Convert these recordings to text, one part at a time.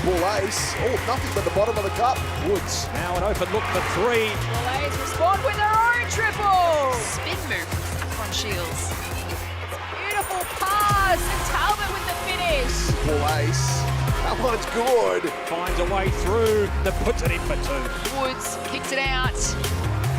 Bull ace. Oh, nothing but the bottom of the cup. Woods. Now an open look for three. Bull respond with their own triple. Spin move from Shields. Beautiful pass, and Talbot with the finish. Bull ace. That one's good. Finds a way through, that puts it in for two. Woods picked it out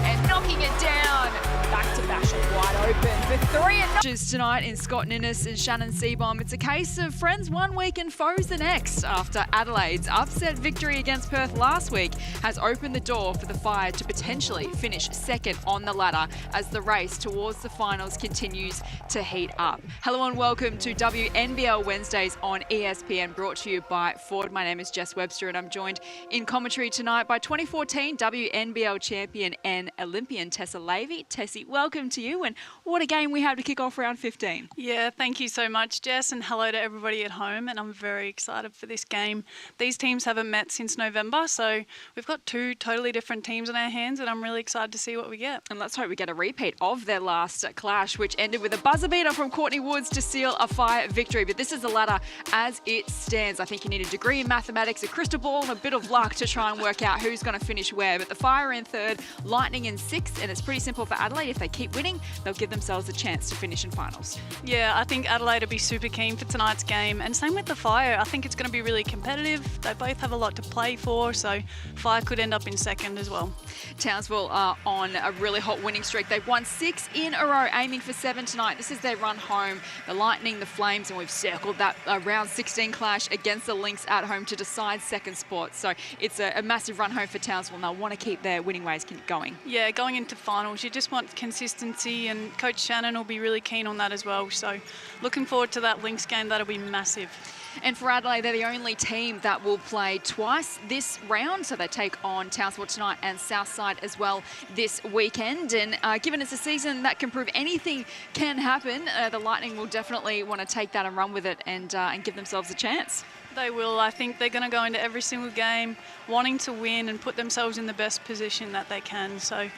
and knocking it down. Back to Basham, wide open for three. And tonight in Scott Ninnis and Shannon Seabohm. It's a case of friends one week and foes the next, after Adelaide's upset victory against Perth last week has opened the door for the Fire to potentially finish second on the ladder as the race towards the finals continues to heat up. Hello and welcome to WNBL Wednesdays on ESPN, brought to you by Ford. My name is Jess Webster and I'm joined in commentary tonight by 2014 WNBL champion and Olympian Tessa Lavey. Tessie, welcome to you, and what a game we have to kick off round 15. Yeah, thank you so much, Jess, and hello to everybody at home, and I'm very excited for this game. These teams haven't met since November, so we've got two totally different teams in our hands, and I'm really excited to see what we get. And let's hope we get a repeat of their last clash, which ended with a buzzer beater from Courtney Woods to seal a Fire victory. But this is the ladder as it stands. I think you need a degree in mathematics, a crystal ball, and a bit of luck to try and work out who's going to finish where. But the Fire are in third, Lightning in sixth, and it's pretty simple for Adelaide. If they keep winning, they'll give themselves a chance to finish in finals. Yeah, I think Adelaide will be super keen for tonight's game, and same with the Fire. I think it's going to be really competitive. They both have a lot to play for, so Fire could end up in second as well. Townsville are on a really hot winning streak. They've won 6 in a row, aiming for 7 tonight. This is their run home. The Lightning, the Flames, and we've circled that round 16 clash against the Lynx at home to decide second spot. So it's a massive run home for Townsville, and they'll want to keep their winning ways going. Yeah, going into finals, you just want consistency, and Coach Shannon will be really keen on that as well. So looking forward to that Lynx game. That'll be massive. And for Adelaide, they're the only team that will play twice this round. So they take on Townsville tonight and Southside as well this weekend. And given it's a season that can prove anything can happen, the Lightning will definitely want to take that and run with it and give themselves a chance. They will. I think they're going to go into every single game wanting to win and put themselves in the best position that they can. So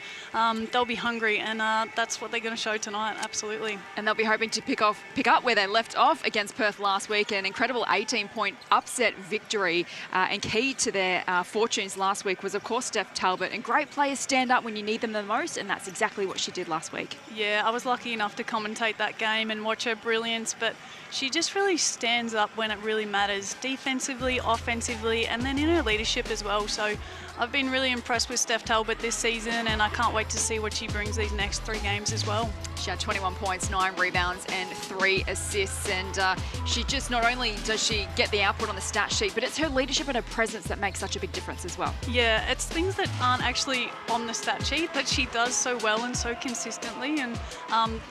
they'll be hungry, and that's what they're going to show tonight, absolutely. And they'll be hoping to pick up where they left off against Perth last week. An incredible 18-point upset victory. And key to their fortunes last week was, of course, Steph Talbot. And great players stand up when you need them the most, and that's exactly what she did last week. Yeah, I was lucky enough to commentate that game and watch her brilliance, but she just really stands up when it really matters, defensively, offensively, and then in her leadership as well. So I've been really impressed with Steph Talbot this season, and I can't wait to see what she brings these next 3 games as well. She had 21 points, 9 rebounds and 3 assists, and she just, not only does she get the output on the stat sheet, but it's her leadership and her presence that makes such a big difference as well. Yeah, it's things that aren't actually on the stat sheet that she does so well and so consistently, and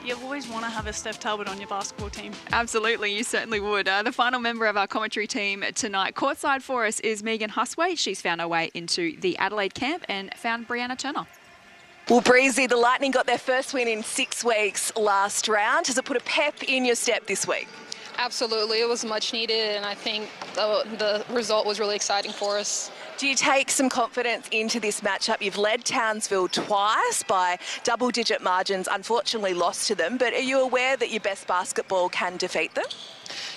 you always want to have a Steph Talbot on your basketball team. Absolutely, you certainly would. The final member of our commentary team tonight, courtside for us, is Megan Husway. She's found her way into the Adelaide camp and found Brianna Turner. Well, Breezy, the Lightning got their first win in 6 weeks last round. Has it put a pep in your step this week? Absolutely. It was much needed, and I think the result was really exciting for us. Do you take some confidence into this matchup? You've led Townsville twice by double-digit margins, unfortunately lost to them, but are you aware that your best basketball can defeat them?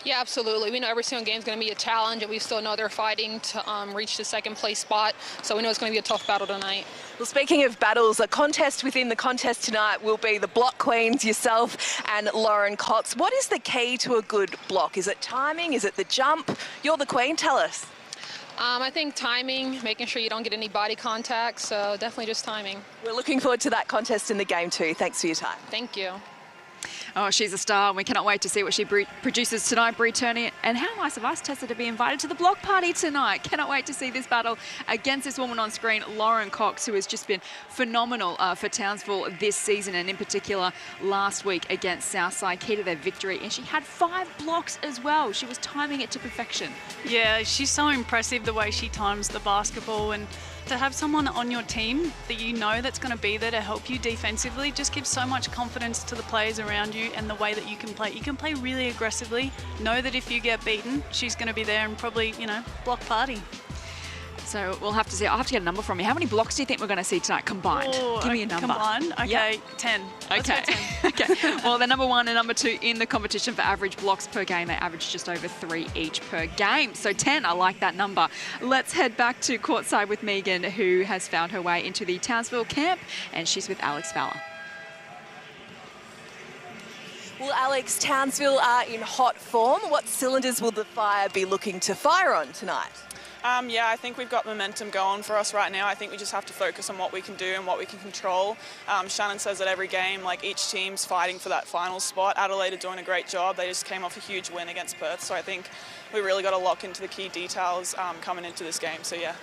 Yeah, absolutely. We know every single game is going to be a challenge, and we still know they're fighting to reach the second place spot, so we know it's going to be a tough battle tonight. Well, speaking of battles, a contest within the contest tonight will be the block queens, yourself and Lauren Cox. What is the key to a good block? Is it timing? Is it the jump? You're the queen, tell us. I think timing, making sure you don't get any body contact, so definitely just timing. We're looking forward to that contest in the game too. Thanks for your time. Thank you. Oh, she's a star, and we cannot wait to see what she produces tonight, Bree Turney. And how nice of us, Tessa, to be invited to the block party tonight. Cannot wait to see this battle against this woman on screen, Lauren Cox, who has just been phenomenal for Townsville this season, and in particular last week against Southside, key to their victory. And she had 5 blocks as well. She was timing it to perfection. Yeah, she's so impressive the way she times the basketball, and to have someone on your team that you know that's going to be there to help you defensively just gives so much confidence to the players around you and the way that you can play. You can play really aggressively, know that if you get beaten, she's going to be there and probably, block party. So we'll have to see. I'll have to get a number from you. How many blocks do you think we're going to see tonight combined? Oh, Give me a number. Combined? Okay, Yep. 10. Let's go Okay. 10. Okay. Well, they're number 1 and number 2 in the competition for average blocks per game. They average just over 3 each per game. So 10, I like that number. Let's head back to courtside with Megan, who has found her way into the Townsville camp, and she's with Alex Fowler. Well, Alex, Townsville are in hot form. What cylinders will the Fire be looking to fire on tonight? Yeah, I think we've got momentum going for us right now. I think we just have to focus on what we can do and what we can control. Shannon says that every game, like, each team's fighting for that final spot. Adelaide are doing a great job. They just came off a huge win against Perth, so I think we really got to lock into the key details coming into this game, so yeah.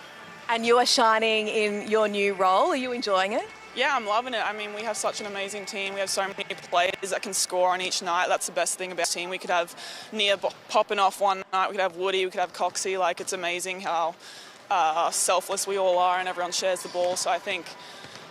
And you are shining in your new role. Are you enjoying it? Yeah, I'm loving it. I mean, we have such an amazing team. We have so many players that can score on each night. That's the best thing about the team. We could have Nia popping off one night. We could have Woody. We could have Coxie. Like, it's amazing how selfless we all are and everyone shares the ball. So I think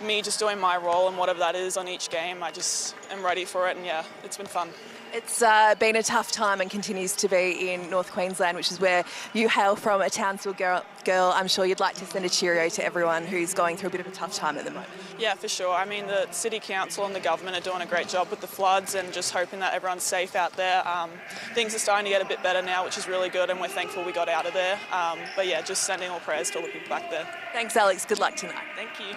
me just doing my role and whatever that is on each game, I just am ready for it. And yeah, it's been fun. It's been a tough time and continues to be in North Queensland, which is where you hail from, a Townsville girl. I'm sure you'd like to send a cheerio to everyone who's going through a bit of a tough time at the moment. Yeah, for sure. I mean, the City Council and the government are doing a great job with the floods and just hoping that everyone's safe out there. Things are starting to get a bit better now, which is really good, and we're thankful we got out of there. But yeah, just sending all prayers to all the people back there. Thanks, Alex. Good luck tonight. Thank you.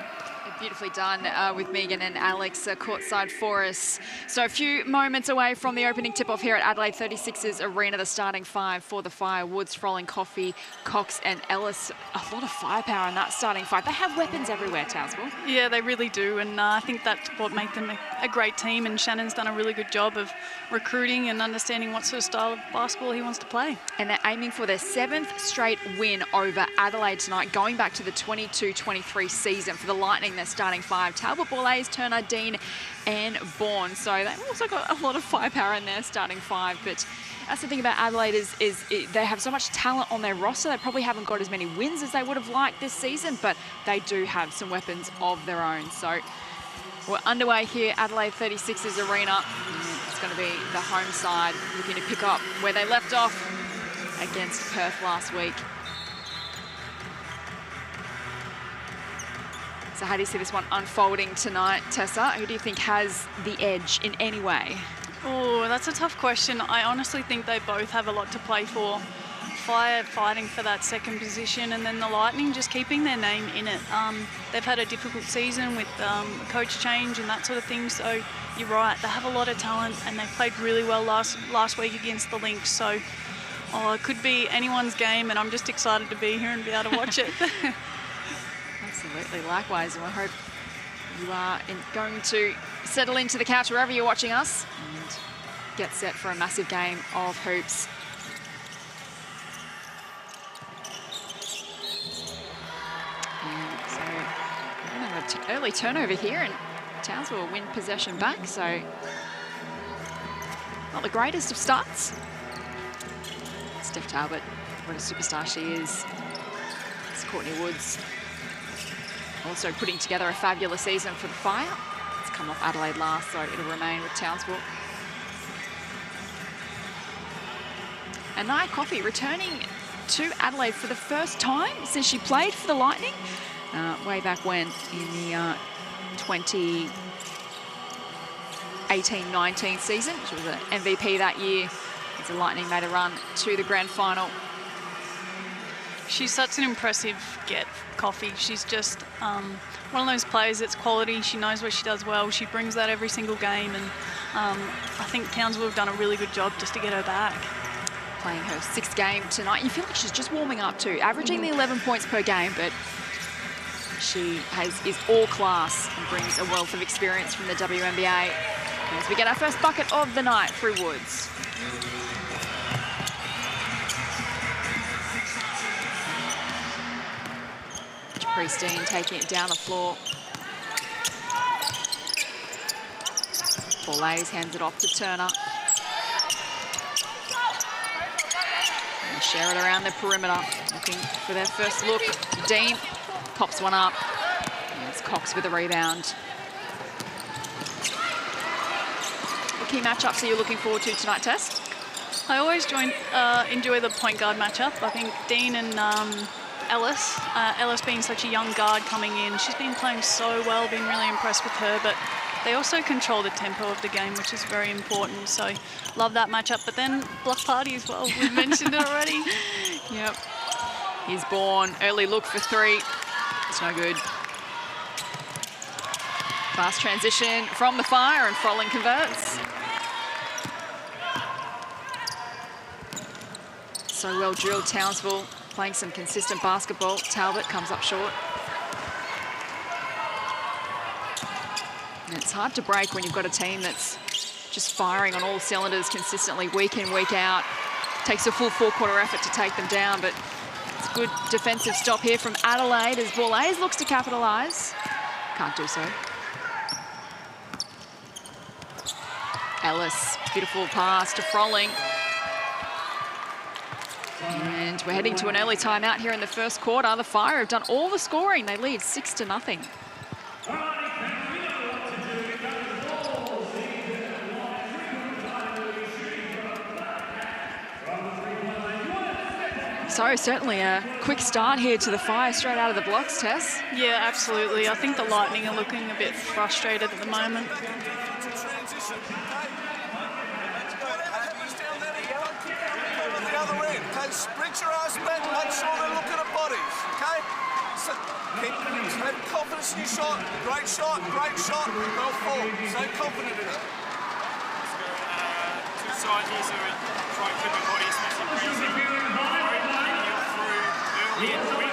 Beautifully done with Megan and Alex courtside for us. So a few moments away from the opening tip-off here at Adelaide 36ers Arena. The starting 5 for the Fire: Woods, Froling, Coffey, Cox and Ellis. A lot of firepower in that starting 5. They have weapons everywhere, Townsville. Yeah, they really do, and I think that's what made them a great team, and Shannon's done a really good job of recruiting and understanding what sort of style of basketball he wants to play. And they're aiming for their 7th straight win over Adelaide tonight, going back to the 22-23 season. For the Lightning, they're starting 5: Talbot, Borlase, Turner, Dean and Bourne. So they've also got a lot of firepower in their starting 5, but that's the thing about Adelaide is they have so much talent on their roster. They probably haven't got as many wins as they would have liked this season, but they do have some weapons of their own. So we're underway here, Adelaide 36ers Arena. It's going to be the home side looking to pick up where they left off against Perth last week. So how do you see this one unfolding tonight, Tessa? Who do you think has the edge in any way? Oh, that's a tough question. I honestly think they both have a lot to play for. Fire fighting for that second position, and then the Lightning just keeping their name in it. They've had a difficult season with coach change and that sort of thing, so you're right, they have a lot of talent and they played really well last week against the Lynx, so it could be anyone's game, and I'm just excited to be here and be able to watch it. Absolutely, likewise, and we hope you are going to settle into the couch wherever you're watching us and get set for a massive game of hoops. And so we're going to have an early turnover here, and Townsville will win possession back, so not the greatest of starts. Steph Talbot, what a superstar she is. It's Courtney Woods, also putting together a fabulous season for the Fire. It's come off Adelaide last, so it'll remain with Townsville. And Nia Coffey returning to Adelaide for the first time since she played for the Lightning way back when in the 2018-19 season. She was an MVP that year as the Lightning made a run to the grand final. She's such an impressive get, Coffey. She's just one of those players that's quality. She knows what she does well. She brings that every single game, and I think Townsville have done a really good job just to get her back. Playing her 6th game tonight. You feel like she's just warming up too, averaging the 11 points per game, but she is all class and brings a wealth of experience from the WNBA. As we get our first bucket of the night through Woods. Priestine taking it down the floor. Borlase hands it off to Turner. And share it around the perimeter, looking for their first look. Dean pops one up. And it's Cox with a rebound. What key matchups are you looking forward to tonight, Tess? I always enjoy the point guard matchup. I think Dean and Ellis. Ellis being such a young guard coming in, she's been playing so well, been really impressed with her, but they also control the tempo of the game, which is very important. So love that matchup. But then block party as well. We've mentioned it already. Yep. He's born. Early look for three. It's no good. Fast transition from the fire and Froling converts. So well drilled, Townsville playing some consistent basketball. Talbot comes up short. And it's hard to break when you've got a team that's just firing on all cylinders consistently week in, week out. Takes a full four-quarter effort to take them down, but it's a good defensive stop here from Adelaide as Boulays looks to capitalise. Can't do so. Ellis, beautiful pass to Froling. And we're heading to an early timeout here in the first quarter. The Fire have done all the scoring. They lead 6-0. So certainly a quick start here to the Fire straight out of the blocks, Tess. Yeah, absolutely. I think the Lightning are looking a bit frustrated at the moment. Sprint your ass back, make sure they look at the bodies, okay? So have confidence in your shot, great shot, well forward, stay confident in it. Two sides here, so we try and keep our body, especially breathing. Through early and quick.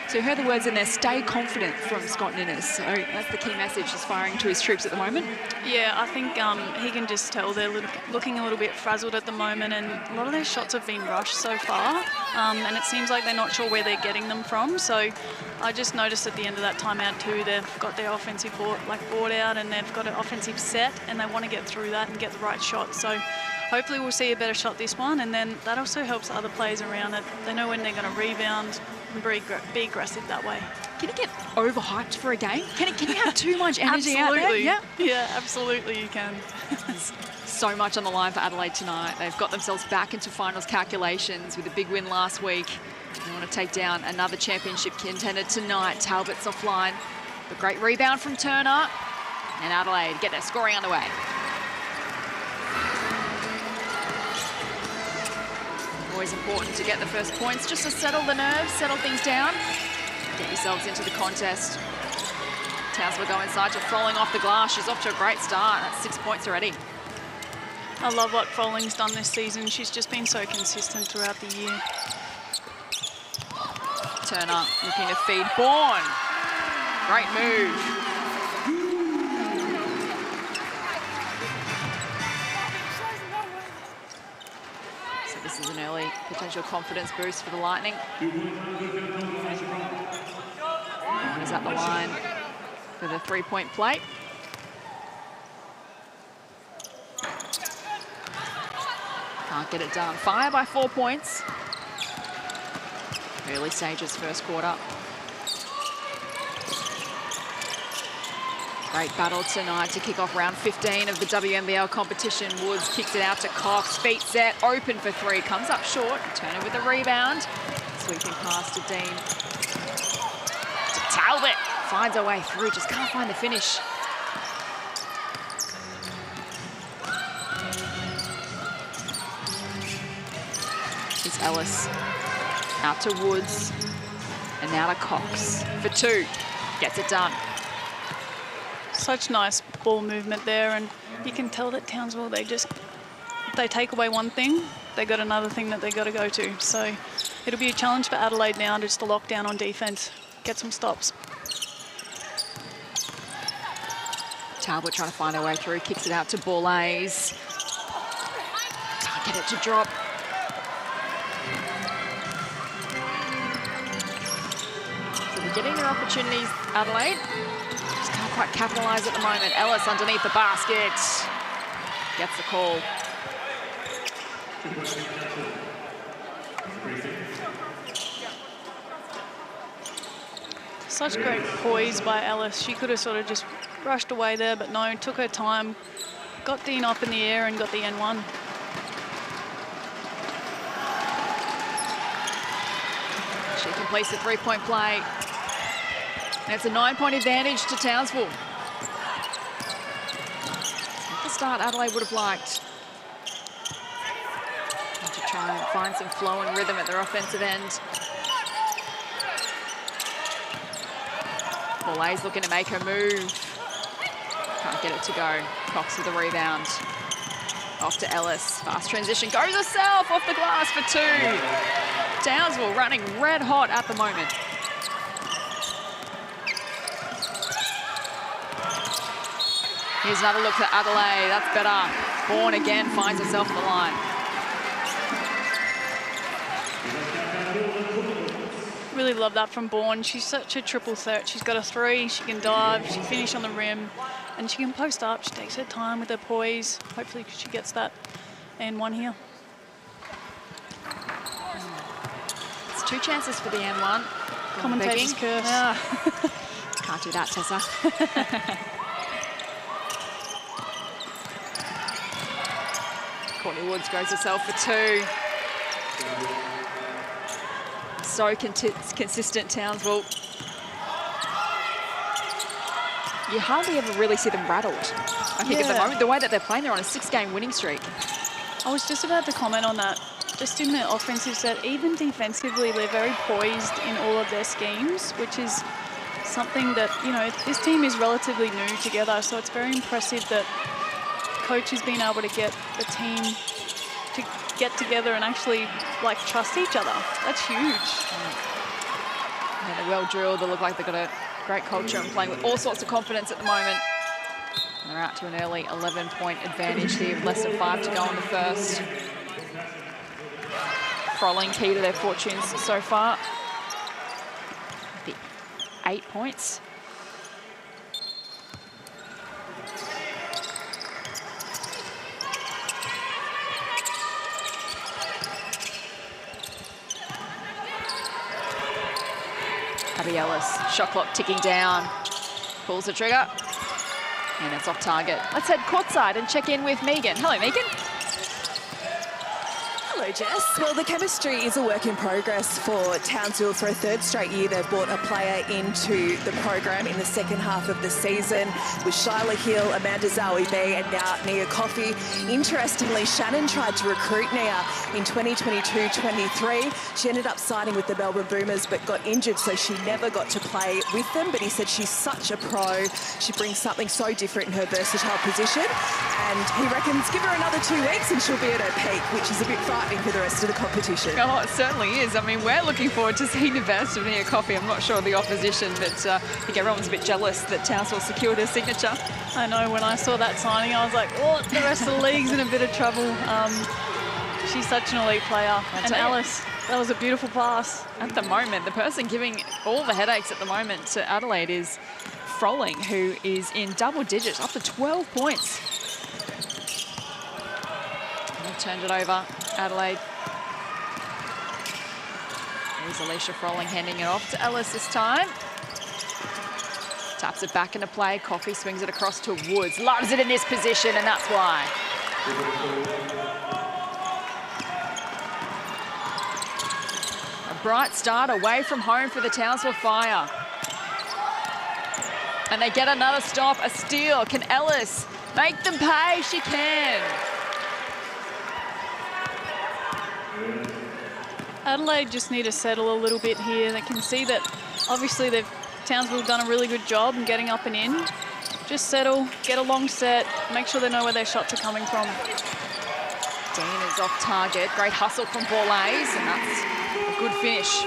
So you heard the words in there, stay confident from Scott Ninnis. So that's the key message he's firing to his troops at the moment. Yeah, I think he can just tell they're looking a little bit frazzled at the moment, and a lot of their shots have been rushed so far, and it seems like they're not sure where they're getting them from. So I just noticed at the end of that timeout too, they've got their offensive board out, and they've got an offensive set, and they want to get through that and get the right shot. So hopefully we'll see a better shot this one, and then that also helps other players around it. They know when they're going to rebound and be aggressive that way. Can you get overhyped for a game? Can you have too much energy out there? Yeah. Yeah, absolutely you can. So much on the line for Adelaide tonight. They've got themselves back into finals calculations with a big win last week. They want to take down another championship contender tonight. Talbot's offline. The great rebound from Turner. And Adelaide get their scoring underway. Always important to get the first points, just to settle the nerves, settle things down. Get yourselves into the contest. Townsville go inside to Froling off the glass. She's off to a great start. That's 6 points already. I love what Froling's done this season. She's just been so consistent throughout the year. Turner looking to feed Bourne. Great move. So this is an early potential confidence boost for the Lightning. Is at the line for the three-point play. Can't get it done. Fire by 4 points. Early stages, first quarter. Great battle tonight to kick off round 15 of the WNBL competition. Woods kicks it out to Cox. Feet set, open for three. Comes up short. Turner with a rebound. Sweeping pass to Dean. Talbot finds her way through, just can't find the finish. It's Ellis. Out to Woods. And now to Cox for two. Gets it done. Such nice ball movement there, and you can tell that Townsville, they take away one thing, they got another thing that they got to go to. So it'll be a challenge for Adelaide now just to lock down on defense. Get some stops. Talbot trying to find her way through, kicks it out to Boulays. Can't get it to drop. So they're getting their opportunities, Adelaide. Just can't quite capitalise at the moment. Ellis underneath the basket. Gets the call. Such great poise by Ellis. She could have sort of just rushed away there, but no, took her time, got Dean up in the air and got the N1. completes the three-point play. And it's a 9-point advantage to Townsville. Not the start Adelaide would have liked. And to try and find some flow and rhythm at their offensive end. Paulet's looking to make her move. Can't get it to go. Cox with the rebound. Off to Ellis. Fast transition. Goes herself off the glass for 2. Townsville running red hot at the moment. Here's another look for Adelaide. That's better. Bourne again finds herself on the line. Really love that from Bourne. She's such a triple threat. She's got a 3, she can dive, she can finish on the rim, and she can post up. She takes her time with her poise. Hopefully she gets that and 1 here. It's 2 chances for the N1. Commentator's curse. Yeah. Can't do that, Tessa. Courtney Woods goes herself for 2. So consistent, Townsville. You hardly ever really see them rattled. I think at the moment, the way that they're playing, they're on a 6-game winning streak. I was just about to comment on that. Just in the offensive set, even defensively, they're very poised in all of their schemes, which is something that, you know, this team is relatively new together, so it's very impressive that coach has been able to get the team to get together and actually, like, trust each other. That's huge. Yeah, they're well drilled. They look like they've got a great culture and playing with all sorts of confidence at the moment. And they're out to an early 11-point advantage here with less than 5 to go in the first. Froling key to their fortunes so far. The 8 points. Abby Ellis, shot clock ticking down, pulls the trigger, and it's off target. Let's head courtside and check in with Megan. Hello, Megan. Hello, Jess. Well, the chemistry is a work in progress for Townsville. For a 3rd straight year, they've brought a player into the program in the second half of the season with Shyla Hill, Amanda Zowie-Mee, and now Nia Coffey. Interestingly, Shannon tried to recruit Nia in 2022-23. She ended up signing with the Melbourne Boomers but got injured, so she never got to play with them. But he said she's such a pro. She brings something so different in her versatile position. And he reckons give her another 2 weeks and she'll be at her peak, which is a bit frightening for the rest of the competition. Oh, it certainly is. I mean, we're looking forward to seeing the best of Nia Coffey. I'm not sure of the opposition, but I think everyone's a bit jealous that Townsville secured her signature. I know, when I saw that signing, I was like, oh, the rest of the league's in a bit of trouble. She's such an elite player. And Alice, that was a beautiful pass. At the moment, the person giving all the headaches at the moment to Adelaide is Froling, who is in double digits, up to 12 points. And turned it over, Adelaide. There's Alicia Froling handing it off to Ellis this time. Taps it back into play. Coffey swings it across to Woods. Loves it in this position, and that's why. A bright start away from home for the Townsville Fire. And they get another stop, a steal. Can Ellis make them pay? She can. Adelaide just need to settle a little bit here. They can see that obviously Townsville have done a really good job in getting up and in. Just settle, get a long set, make sure they know where their shots are coming from. Dean is off target. Great hustle from Borlays, and that's a good finish.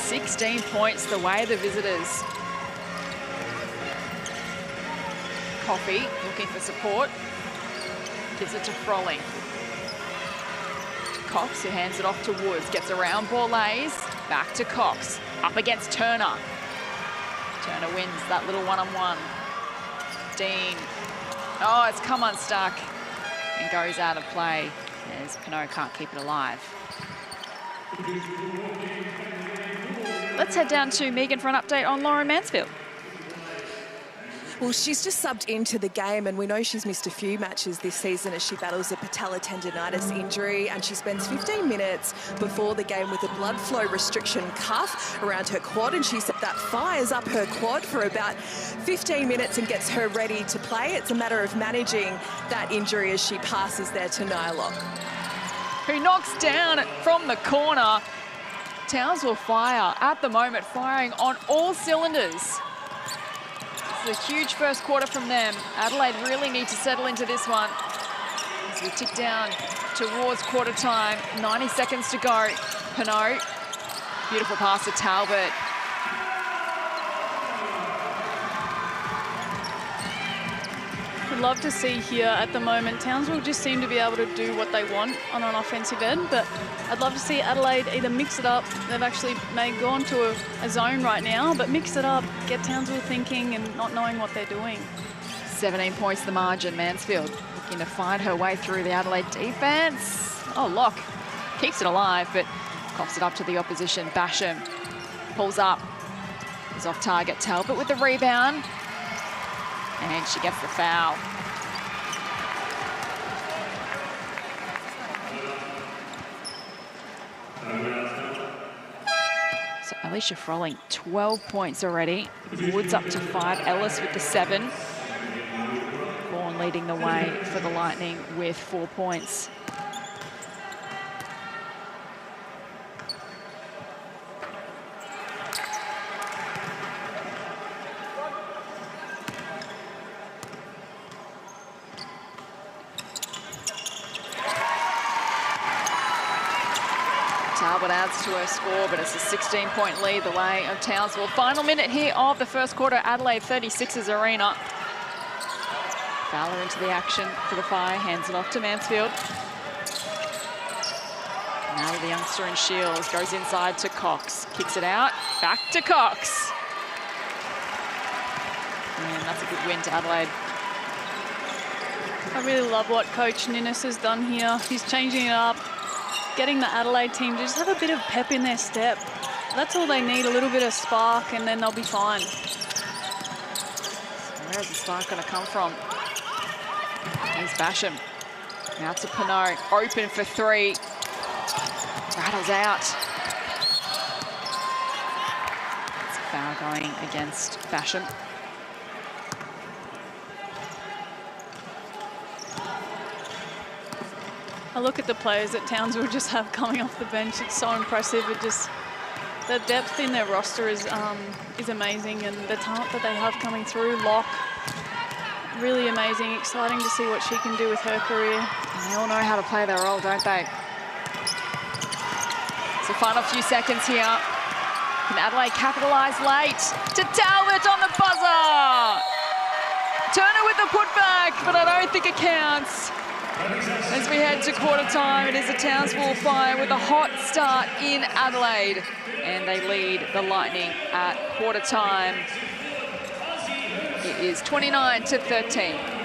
$16 points the way the visitors. Coffey looking for support. Gives it to Froling. Cox, who hands it off to Woods, gets around Borlays. Back to Cox. Up against Turner. Turner wins that little one-on-one. Dean. Oh, it's come unstuck and goes out of play as Pinot can't keep it alive. Let's head down to Megan for an update on Lauren Mansfield. Well, she's just subbed into the game, and we know she's missed a few matches this season as she battles a patella-tendonitis injury, and she spends 15 minutes before the game with a blood flow restriction cuff around her quad, and she said that fires up her quad for about 15 minutes and gets her ready to play. It's a matter of managing that injury as she passes there to Nylock, who knocks down from the corner. Townsville fire at the moment, firing on all cylinders. It's a huge first quarter from them. Adelaide really need to settle into this one as we tick down towards quarter time. 90 seconds to go. Pinot, beautiful pass to Talbot. I'd love to see here at the moment, Townsville just seem to be able to do what they want on an offensive end, but I'd love to see Adelaide either mix it up. They've actually gone to a zone right now, but mix it up, get Townsville thinking and not knowing what they're doing. 17 points the margin. Mansfield looking to find her way through the Adelaide defense. Oh, Locke keeps it alive, but coughs it up to the opposition. Basham pulls up, is off target. Talbot with the rebound, and she gets the foul. So Alicia Froling, 12 points already. Woods up to 5. Ellis with the 7. Vaughan leading the way for the Lightning with 4 points. Talbot adds to her score, but it's a 16-point lead the way of Townsville. Final minute here of the first quarter, Adelaide 36ers arena. Fowler into the action for the Fire, hands it off to Mansfield. Now to the youngster in Shields, goes inside to Cox, kicks it out, back to Cox. And that's a good win to Adelaide. I really love what Coach Ninnis has done here. He's changing it up, getting the Adelaide team to just have a bit of pep in their step. That's all they need, a little bit of spark, and then they'll be fine. So where's the spark going to come from? Here's Basham. Now to Pinot, open for 3. Rattles out. It's a foul going against Basham. I look at the players that Townsville just have coming off the bench. It's so impressive. It just, the depth in their roster is amazing, and the talent that they have coming through. Locke, really amazing. Exciting to see what she can do with her career. And they all know how to play their role, don't they? So final few seconds here. Can Adelaide capitalise late? To Talbot on the buzzer! Turner with the putback, but I don't think it counts. As we head to quarter time, it is a Townsville Fire with a hot start in Adelaide. And they lead the Lightning at quarter time. It is 29-13.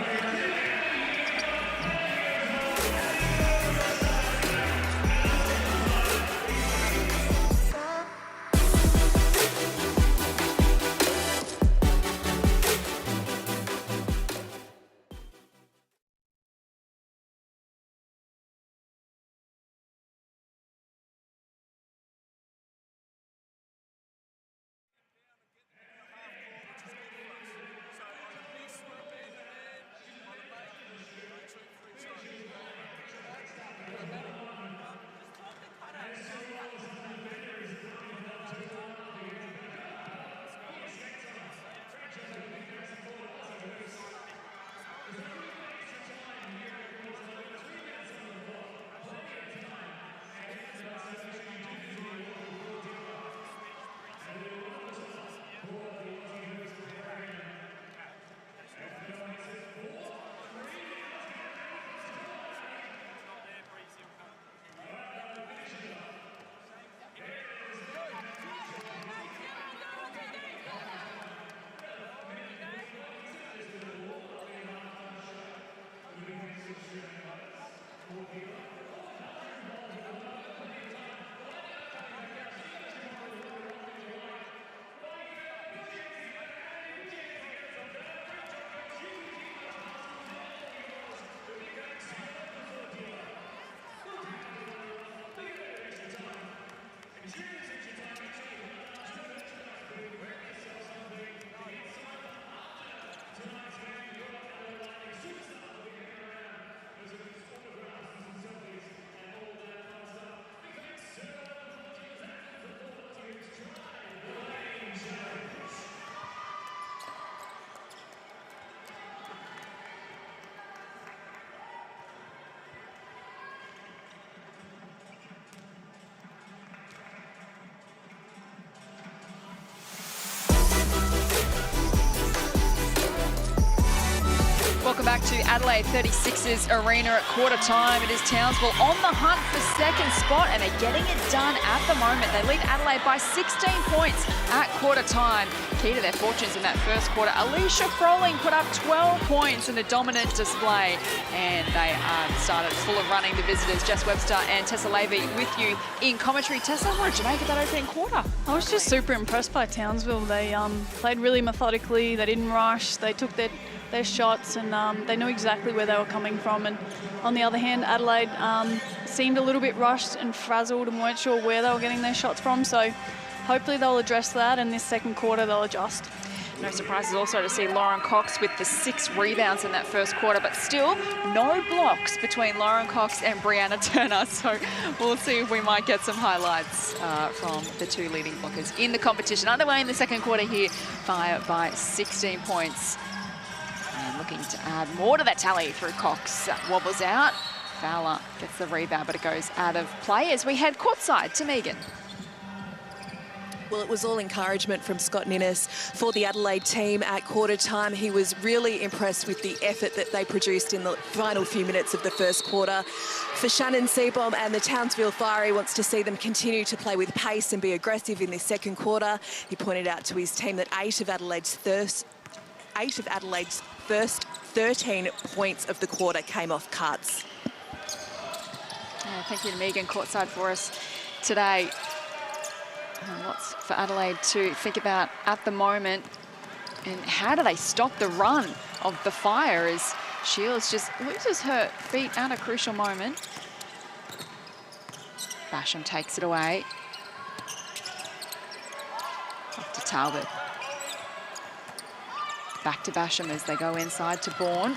back to Adelaide 36ers arena at quarter time. It is Townsville on the hunt for second spot, and they're getting it done at the moment. They lead Adelaide by 16 points at quarter time. Key to their fortunes in that first quarter, Alicia Froling put up 12 points in a dominant display, and they started full of running, the visitors. Jess Webster and Tessa Levy with you in commentary. Tessa, what did you make of that opening quarter? I was just super impressed by Townsville. They played really methodically. They didn't rush. They took their shots, and they knew exactly where they were coming from. And on the other hand, Adelaide seemed a little bit rushed and frazzled and weren't sure where they were getting their shots from. So hopefully they'll address that, and this second quarter they'll adjust. No surprises also to see Lauren Cox with the 6 rebounds in that first quarter, but still no blocks between Lauren Cox and Brianna Turner. So we'll see if we might get some highlights from the 2 leading blockers in the competition. Underway in the second quarter here, Fire by 16 points. And looking to add more to that tally through Cox. Wobbles out. Fowler gets the rebound, but it goes out of play as we head courtside to Megan. Well, it was all encouragement from Scott Ninnis for the Adelaide team at quarter time. He was really impressed with the effort that they produced in the final few minutes of the first quarter. For Shannon Seebohm and the Townsville Fire, he wants to see them continue to play with pace and be aggressive in this second quarter. He pointed out to his team that 8 of Adelaide's first 13 points of the quarter came off cuts. Thank you to Megan courtside for us today. Lots for Adelaide to think about at the moment. And how do they stop the run of the Fire as Shields just loses her feet at a crucial moment. Basham takes it away. Off to Talbot. Back to Basham as they go inside to Bourne.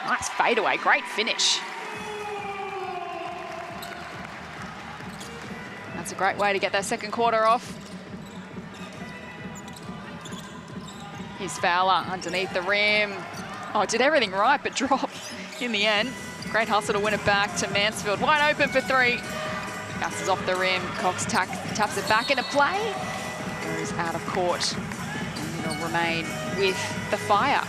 Nice fadeaway, great finish. That's a great way to get that second quarter off. Here's Fowler underneath the rim. Oh, did everything right but drop in the end. Great hustle to win it back to Mansfield. Wide open for 3. Bounces off the rim. Cox taps it back into play. Goes out of court. And it'll remain with the Fire.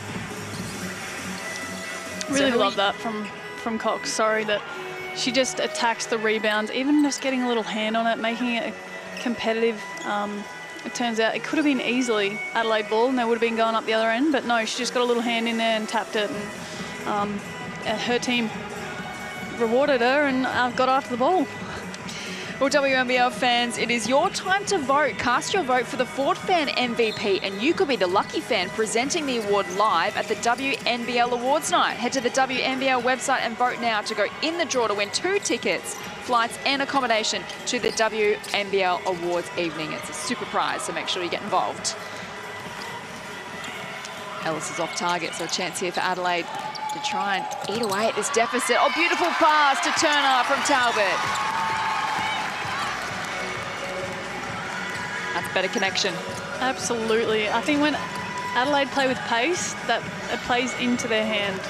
Really love that from Cox. Sorry that she just attacks the rebounds, even just getting a little hand on it, making it competitive. It turns out it could have been easily Adelaide ball and they would have been going up the other end, but no, she just got a little hand in there and tapped it, and her team rewarded her and got after the ball. Well, WNBL fans, it is your time to vote. Cast your vote for the Ford Fan MVP, and you could be the lucky fan presenting the award live at the WNBL Awards Night. Head to the WNBL website and vote now to go in the draw to win 2 tickets, flights and accommodation to the WNBL Awards evening. It's a super prize, so make sure you get involved. Ellis is off target, so a chance here for Adelaide to try and eat away at this deficit. Oh, beautiful pass to Turner from Talbot. That's better connection. Absolutely. I think when Adelaide play with pace, that it plays into their hand.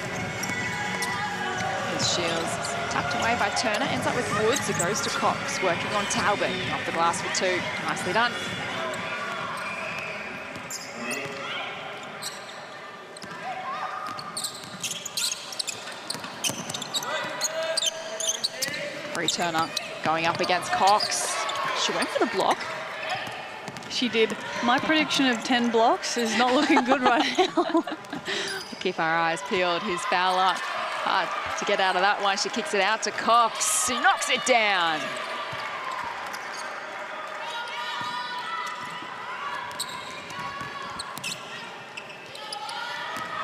Here's Shields. Tucked away by Turner. Ends up with Woods. It goes to Cox. Working on Talbot. Off the glass for 2. Nicely done. Free Turner going up against Cox. She went for the block. She did. My prediction of 10 blocks is not looking good right now. We'll keep our eyes peeled. Here's Fowler. Hard to get out of that one. She kicks it out to Cox. She knocks it down.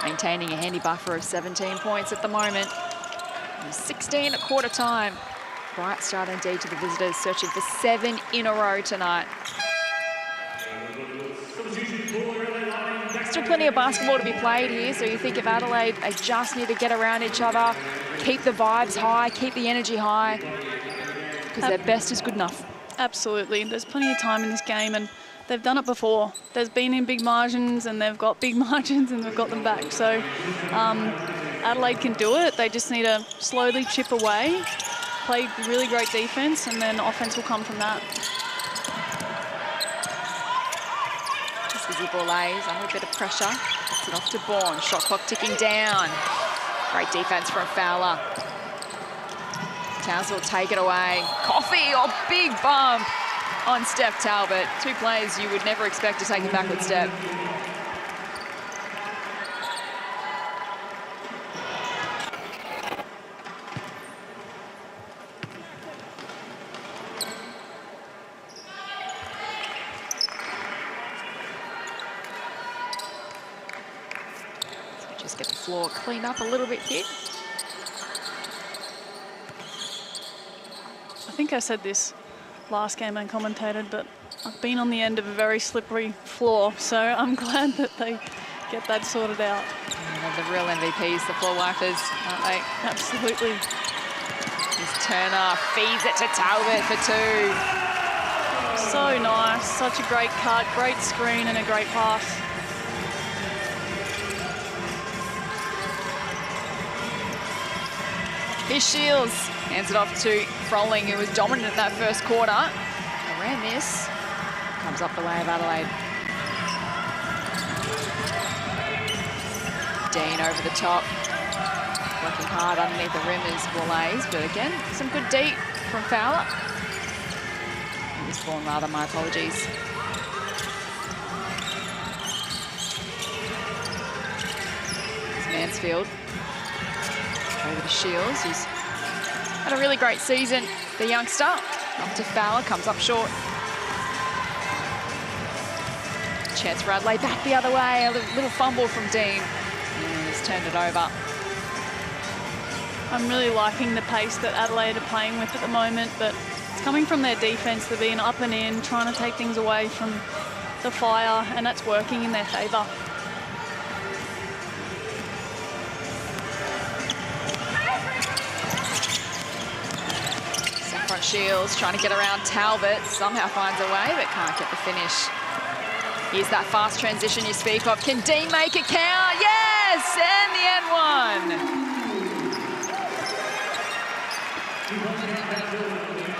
Maintaining a handy buffer of 17 points at the moment. 16 at quarter time. Bright start indeed to the visitors, searching for 7 in a row tonight. Still plenty of basketball to be played here, so you think of Adelaide, they just need to get around each other, keep the vibes high, keep the energy high, because their best is good enough. Absolutely. There's plenty of time in this game, and they've done it before. There's been in big margins, and they've got big margins, and they've got them back. So Adelaide can do it. They just need to slowly chip away, play really great defense, and then offense will come from that. Izzy Bourlays under a bit of pressure. Gets it off to Bourne. Shot clock ticking down. Great defense from Fowler. Townsville take it away. Coffee, oh, big bump on Steph Talbot. Two players you would never expect to take a backward step. Just get the floor cleaned up a little bit here. I think I said this last game I commentated, but I've been on the end of a very slippery floor, so I'm glad that they get that sorted out. The real MVPs, the floor wipers, aren't they? Absolutely. This Turner feeds it to Talbot for two. So nice, such a great cut, great screen and a great pass. Here's Shields, hands it off to Froling, who was dominant in that first quarter. Around this, comes up the way of Adelaide. Dean over the top, working hard underneath the rim is Wallace, but again, some good deep from Fowler. It was Bourne rather, my apologies. It's Mansfield. Over to Shields, who's had a really great season. The youngster, up to Fowler, comes up short. Chance for Adelaide, back the other way. A little fumble from Dean. And he's turned it over. I'm really liking the pace that Adelaide are playing with at the moment, but it's coming from their defense. They're being up and in, trying to take things away from the Fire, and that's working in their favour. Front Shields trying to get around Talbot, somehow finds a way, but can't get the finish. Here's that fast transition you speak of. Can Dean make it count? Yes, and the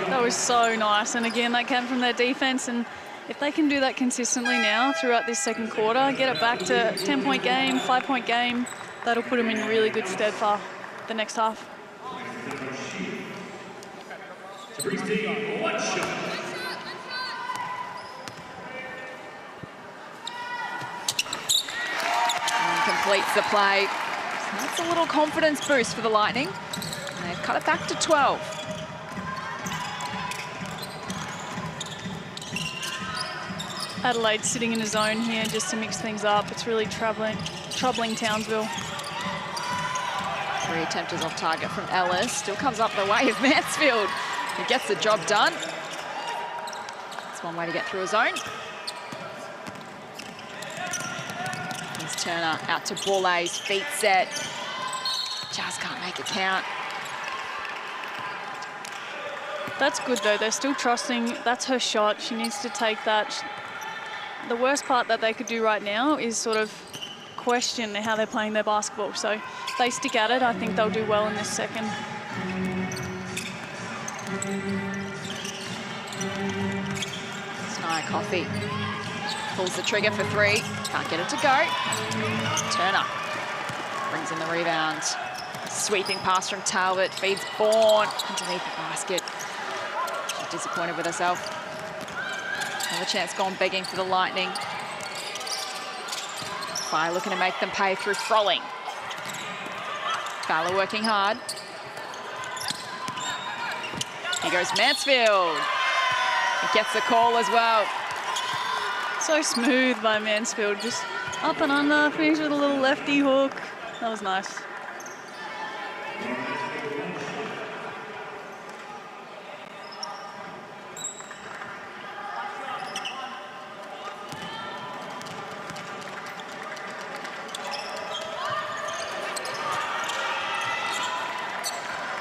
N1. That was so nice, and again, that came from their defense, and if they can do that consistently now throughout this second quarter, get it back to a 10-point game, 5-point game, that'll put them in really good stead for the next half. Completes the play. So that's a little confidence boost for the Lightning. And they've cut it back to 12. Adelaide sitting in a zone here just to mix things up. It's really troubling Townsville. 3 attempters off target from Ellis. Still comes up the way of Mansfield. He gets the job done. That's one way to get through a zone. Here's Turner out to Wallace, feet set. Just can't make it count. That's good though, they're still trusting. That's her shot, she needs to take that. The worst part that they could do right now is sort of question how they're playing their basketball. So if they stick at it, I think they'll do well in this second. Coffee pulls the trigger for 3. Can't get it to go. Turner brings in the rebound. Sweeping pass from Talbot. Feeds Bourne underneath the basket. She's disappointed with herself. Another chance gone begging for the Lightning. Fire looking to make them pay through Froling. Fowler working hard. Here goes Mansfield. He gets the call as well. So smooth by Mansfield, just up and under, finish with a little lefty hook. That was nice.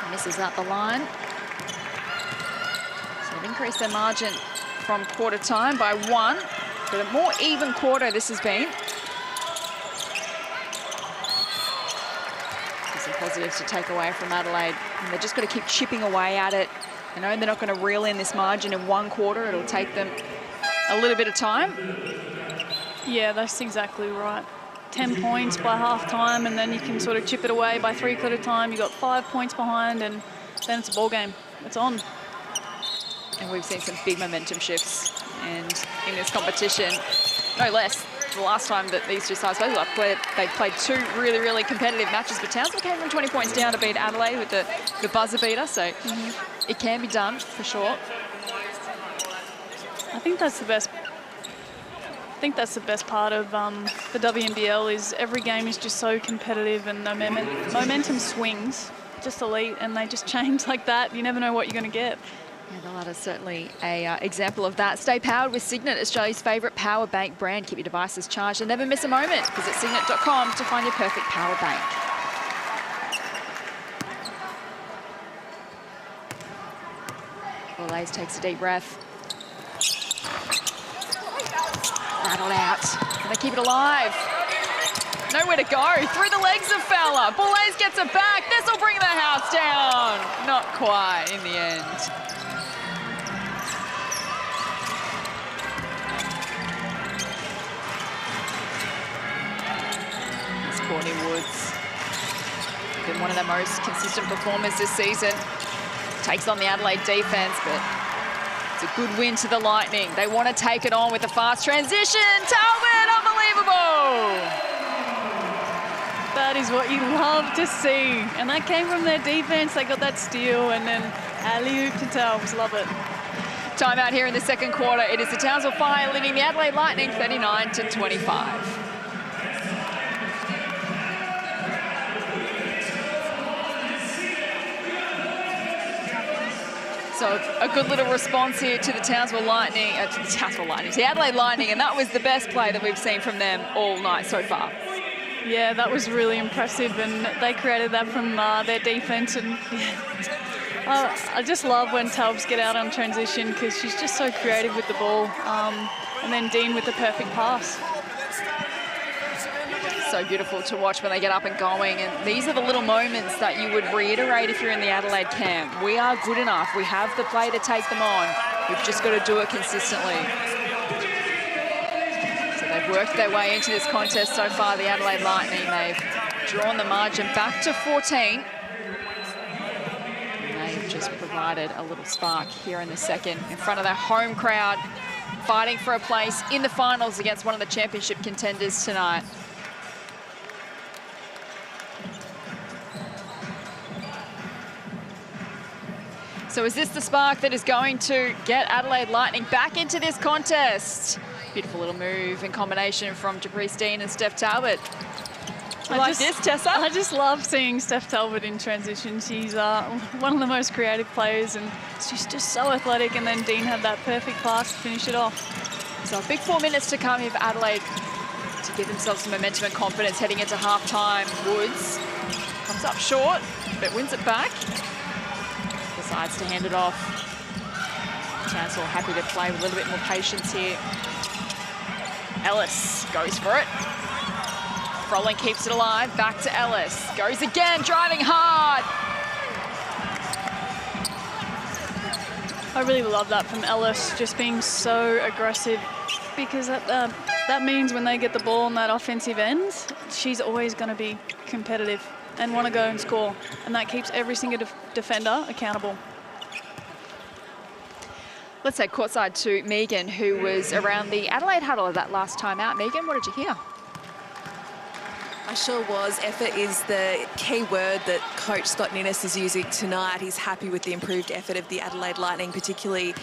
Misses out the line. So they've increased their margin from quarter time by 1. But a more even quarter this has been. Some positives to take away from Adelaide. And they've just got to keep chipping away at it. I know they're not going to reel in this margin in 1 quarter. It'll take them a little bit of time. Yeah, that's exactly right. 10 points by half-time, and then you can sort of chip it away by 3/4 time. You got 5 points behind, and then it's a ball game. It's on. And we've seen some big momentum shifts, and in this competition, no less. The last time that these two sides played, they played two really, really competitive matches, but Townsville came from 20 points down to beat Adelaide with the buzzer beater, so it can be done for sure. I think that's the best. I think that's the best part of the WNBL is every game is just so competitive, and the momentum swings just elite, and they just change like that. You never know what you're going to get. Yeah, the ladder's certainly a example of that. Stay powered with Signet, Australia's favourite power bank brand. Keep your devices charged and never miss a moment. Visit signet.com to find your perfect power bank. Adelaide takes a deep breath. Rattled out. Can they keep it alive? Nowhere to go. Through the legs of Fowler. Boulaye gets it back. This will bring the house down. Not quite in the end. Courtney Woods, been one of the most consistent performers this season. Takes on the Adelaide defense, but it's a good win to the Lightning. They want to take it on with a fast transition. Talbot, unbelievable! That is what you love to see. And that came from their defense. They got that steal and then alley-oop to Talbot. Love it. Timeout here in the second quarter. It is the Townsville Fire leading the Adelaide Lightning 39-25. So a good little response here to the Townsville Lightning, the Adelaide Lightning, and that was the best play that we've seen from them all night so far. Yeah, that was really impressive, and they created that from their defense. And I just love when Talbs get out on transition because she's just so creative with the ball. And then Dean with the perfect pass. So beautiful to watch when they get up and going, and these are the little moments that you would reiterate if you're in the Adelaide camp. We are good enough. We have the play to take them on. We've just got to do it consistently. So they've worked their way into this contest so far, the Adelaide Lightning. They've drawn the margin back to 14. And they've just provided a little spark here in the second in front of their home crowd, fighting for a place in the finals against one of the championship contenders tonight. So is this the spark that is going to get Adelaide Lightning back into this contest? Beautiful little move in combination from Japrice Dean and Steph Talbot. You like this, Tessa? I just love seeing Steph Talbot in transition. She's one of the most creative players, and she's just so athletic, and then Dean had that perfect pass to finish it off. So a big 4 minutes to come here for Adelaide to give themselves some momentum and confidence heading into half-time. Woods comes up short, but wins it back. Decides to hand it off. Townsville happy to play with a little bit more patience here. Ellis goes for it. Froling keeps it alive. Back to Ellis. Goes again, driving hard. I really love that from Ellis, just being so aggressive, because that means when they get the ball on that offensive end, she's always going to be competitive and want to go and score, and that keeps every single defender accountable. Let's head courtside to Megan, who was around the Adelaide huddle that last time out. Megan, what did you hear? I sure was. Effort is the key word that Coach Scott Ninnis is using tonight. He's happy with the improved effort of the Adelaide Lightning, particularly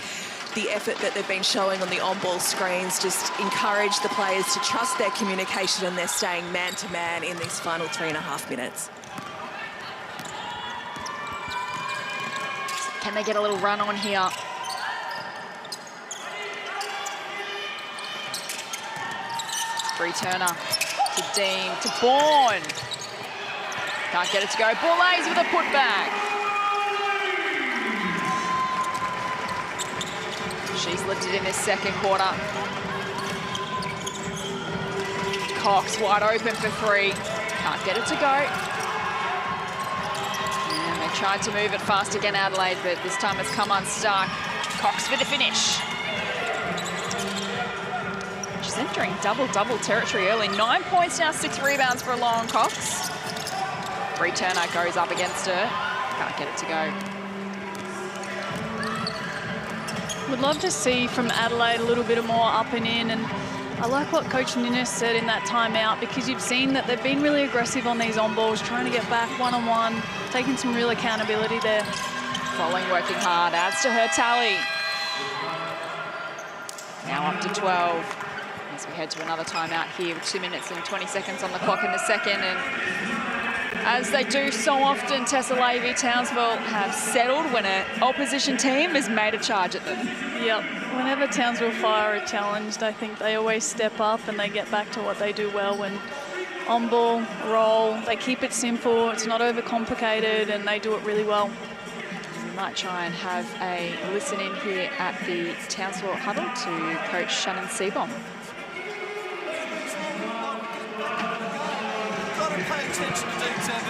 the effort that they've been showing on the on-ball screens. Just encourage the players to trust their communication, and they're staying man-to-man in these final 3.5 minutes. Can they get a little run on here? Bree Turner to Dean to Bourne. Can't get it to go. Boulaye with a putback. She's lifted in this second quarter. Cox wide open for three. Can't get it to go. And they tried to move it fast again, Adelaide, but this time it's come unstuck. Cox for the finish. She's entering double-double territory early. 9 points now, 6 rebounds for Lauren Cox. Bree Turner goes up against her. Can't get it to go. Would love to see from Adelaide a little bit more up and in, and I like what Coach Ninnis said in that timeout, because you've seen that they've been really aggressive on these on-balls, trying to get back one-on-one, taking some real accountability there. Following working hard, adds to her tally. Now up to 12 as we head to another timeout here with 2 minutes and 20 seconds on the clock in the second. And as they do so often, Tessa Levy, Townsville have settled when an opposition team has made a charge at them. Yep. Whenever Townsville fire are challenged, I think they always step up and they get back to what they do well when on ball, roll, they keep it simple, it's not overcomplicated, and they do it really well. We might try and have a listen in here at the Townsville huddle to Coach Shannon Seebohm. Got to pay attention to detail.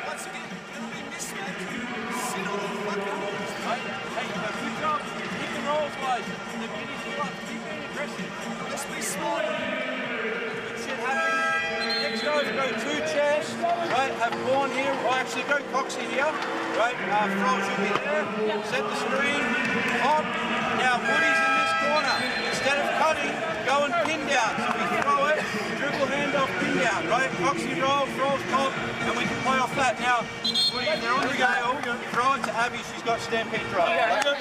Once again, it'll be mismatch. Sit on the fucking balls. Hey, good job. Keep the rolls, guys. The finish is up. Keep being aggressive. Let's be smart. Good shit happens. Next guys go 2 chairs, right? Have Vaughan here, or actually go Coxie here, right? Frost will be there. Set the screen. Hop. Now Woody's in this corner. Instead of cutting, go and pin down. So we throw it, dribble handoff, pin down, right? Coxie roll, Frost pop, and we can play off that. Now, Woody, they're on the go. Throw it to Abby. She's got stampede drive. Go.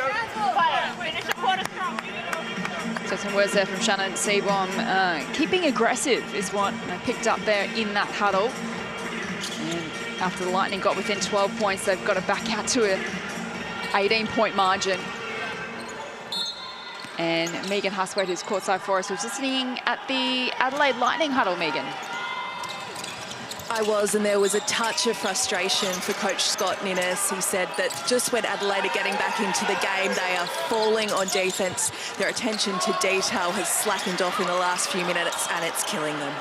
So some words there from Shannon Seebohm. Keeping aggressive is what I picked up there in that huddle. And after the Lightning got within 12 points, they've got to back out to a 18-point margin. And Megan Huswaite, who's courtside for us, was listening at the Adelaide Lightning huddle. Megan. I was, and there was a touch of frustration for Coach Scott Ninnis. He said that just when Adelaide are getting back into the game, they are falling on defence. Their attention to detail has slackened off in the last few minutes, and it's killing them.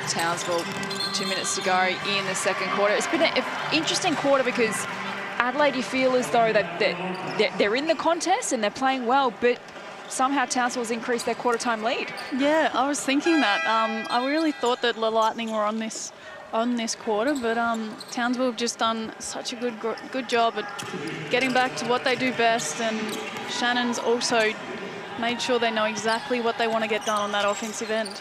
Townsville, 2 minutes to go in the second quarter. It's been an interesting quarter because Adelaide, you feel as though they're in the contest and they're playing well, but somehow Townsville's increased their quarter-time lead. Yeah, I was thinking that. I really thought that the Lightning were on this quarter, but Townsville have just done such a good job at getting back to what they do best, and Shannon's also made sure they know exactly what they want to get done on that offensive end.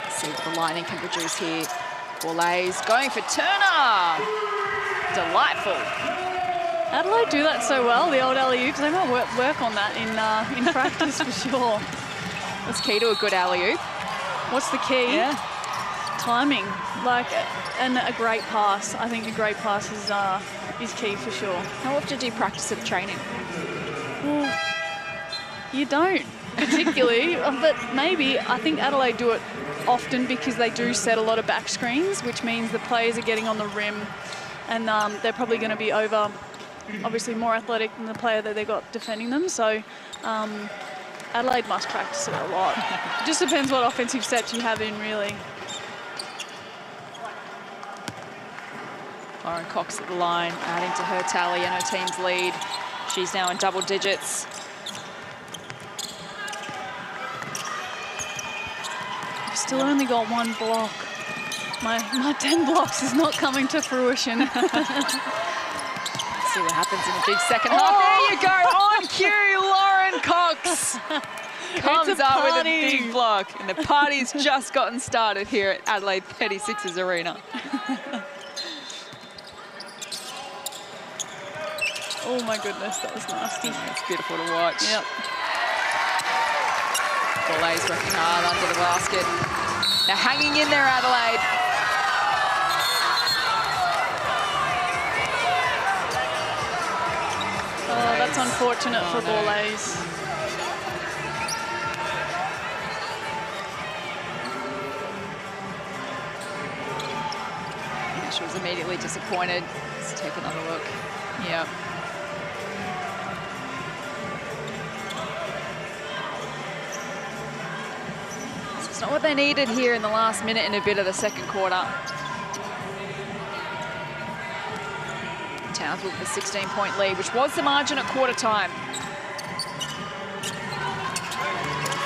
See what the Lightning can produce here. Borlase going for Turner. Delightful. Adelaide do that so well, the old alley-oops. They might work on that in practice for sure. That's key to a good alley-oop. What's the key? Yeah. Timing, and a great pass. I think a great pass is key for sure. How often do you practice at training? Well, you don't particularly, but maybe. I think Adelaide do it often because they do set a lot of back screens, which means the players are getting on the rim, and they're probably going to be obviously more athletic than the player that they got defending them. So Adelaide must practice it a lot. It just depends what offensive sets you have in, really. Lauren Cox at the line, adding to her tally and her team's lead. She's now in double digits. I've still only got 1 block. My 10 blocks is not coming to fruition. Let's see what happens in the big second half. There you go, on cue, Lauren Cox comes up with a big block, and the party's just gotten started here at Adelaide 36ers Arena. Oh my goodness, that was nasty. It's beautiful to watch. Yep. Borlase working hard under the basket. Now hanging in there, Adelaide. Oh, that's unfortunate for Borlase. Yeah, she was immediately disappointed. Let's take another look. Yeah. It's not what they needed here in the last minute and a bit of the second quarter. Townsville with a 16-point lead, which was the margin at quarter time.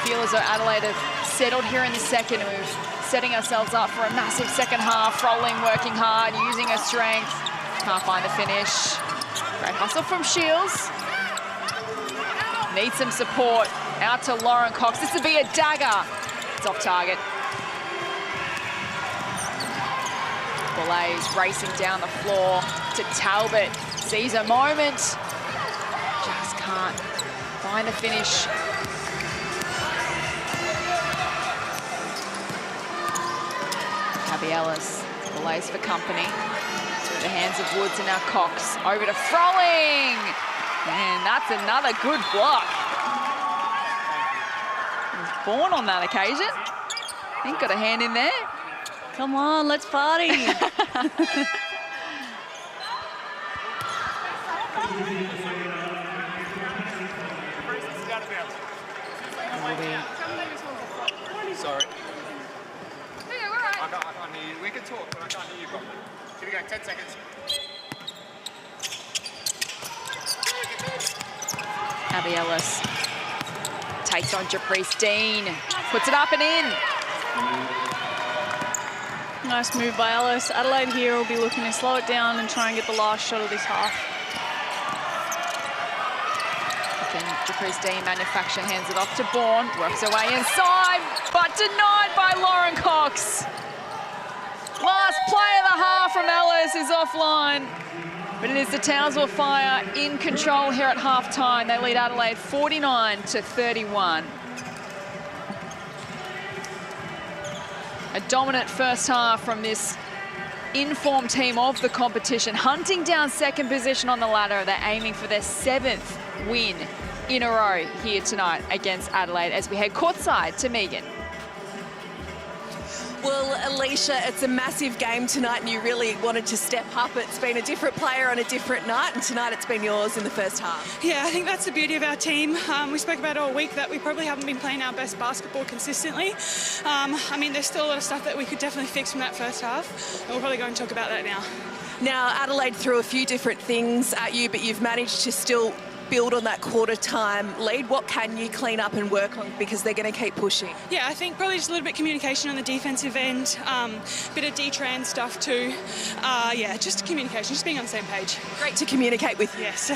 Feel as though Adelaide have settled here in the second. We're setting ourselves up for a massive second half. Rolling, working hard, using her strength. Can't find the finish. Great hustle from Shields. Needs some support. Out to Lauren Cox. This would be a dagger. It's off target. Belays racing down the floor to Talbot. Sees a moment. Just can't find the finish. Abby Ellis. Belays for company. Through the hands of Woods and now Cox. Over to Frolling. And that's another good block. Was born on that occasion. I think got a hand in there. Come on, let's party. Sorry. I can't hear you. We can talk, but I can't hear you properly. Here we go, 10 seconds. Abby Ellis takes on Japrice Dean. Puts it up and in. Nice move by Ellis. Adelaide here will be looking to slow it down and try and get the last shot of this half. Again, Japrice Dean manufacture, hands it off to Bourne. Works her way inside, but denied by Lauren Cox. Last play of the half from Ellis is offline. But it is the Townsville Fire in control here at halftime. They lead Adelaide 49-31. A dominant first half from this informed team of the competition, hunting down second position on the ladder. They're aiming for their 7th win in a row here tonight against Adelaide as we head courtside to Megan. Well, Alicia, it's a massive game tonight and you really wanted to step up. It's been a different player on a different night and tonight it's been yours in the first half. Yeah, I think that's the beauty of our team. We spoke about all week that we probably haven't been playing our best basketball consistently. I mean, there's still a lot of stuff that we could definitely fix from that first half, and we'll probably go and talk about that now. Now, Adelaide threw a few different things at you, but you've managed to still build on that quarter time lead. What can you clean up and work on because they're going to keep pushing? Yeah, I think probably just a little bit of communication on the defensive end, bit of D-Tran stuff too. Yeah, just communication, just being on the same page. Great to communicate with you. Yes.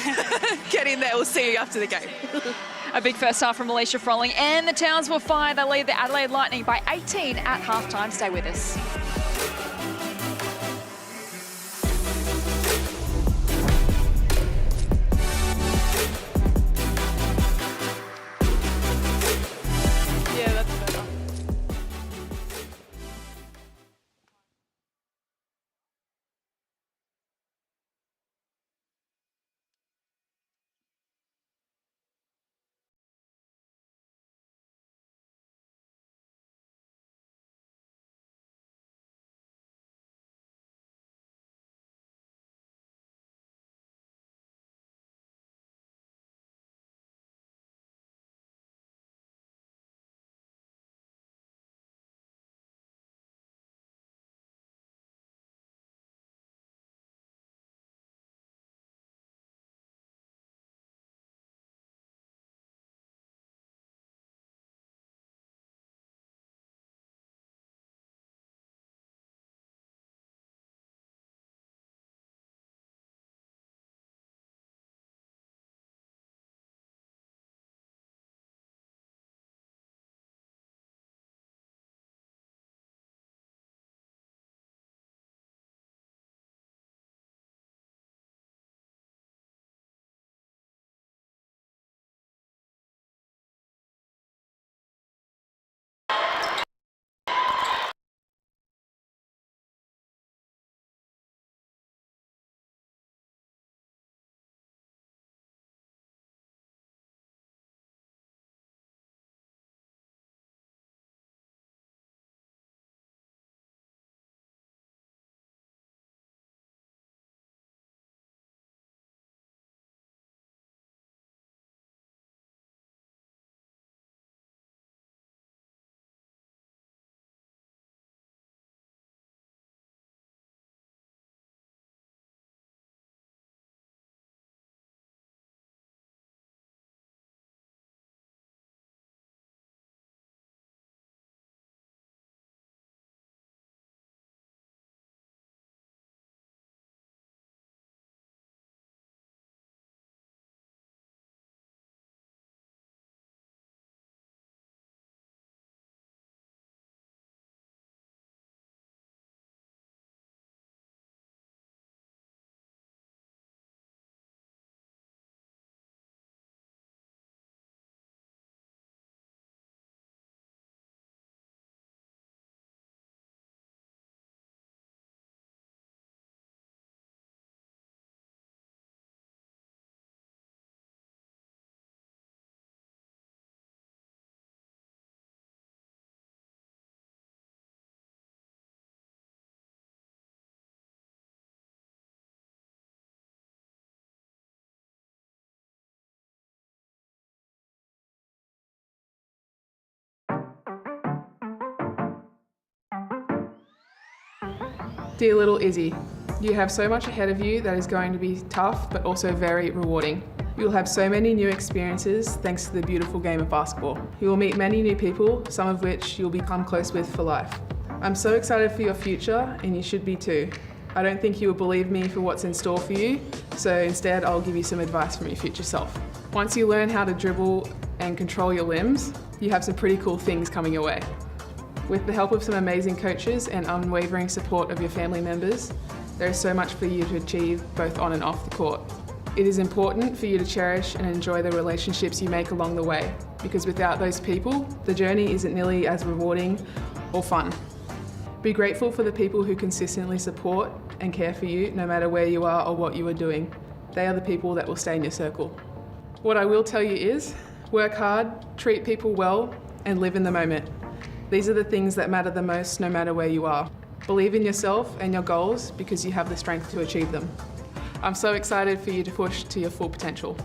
Get in there, we'll see you after the game. A big first half from Alicia Frolling and the Townsville Fire. They lead the Adelaide Lightning by 18 at halftime. Stay with us. Dear little Izzy, you have so much ahead of you that is going to be tough but also very rewarding. You'll have so many new experiences thanks to the beautiful game of basketball. You will meet many new people, some of which you'll become close with for life. I'm so excited for your future, and you should be too. I don't think you will believe me for what's in store for you, so instead I'll give you some advice from your future self. Once you learn how to dribble and control your limbs, you have some pretty cool things coming your way. With the help of some amazing coaches and unwavering support of your family members, there is so much for you to achieve both on and off the court. It is important for you to cherish and enjoy the relationships you make along the way, because without those people, the journey isn't nearly as rewarding or fun. Be grateful for the people who consistently support and care for you no matter where you are or what you are doing. They are the people that will stay in your circle. What I will tell you is, work hard, treat people well, and live in the moment. These are the things that matter the most no matter where you are. Believe in yourself and your goals because you have the strength to achieve them. I'm so excited for you to push to your full potential.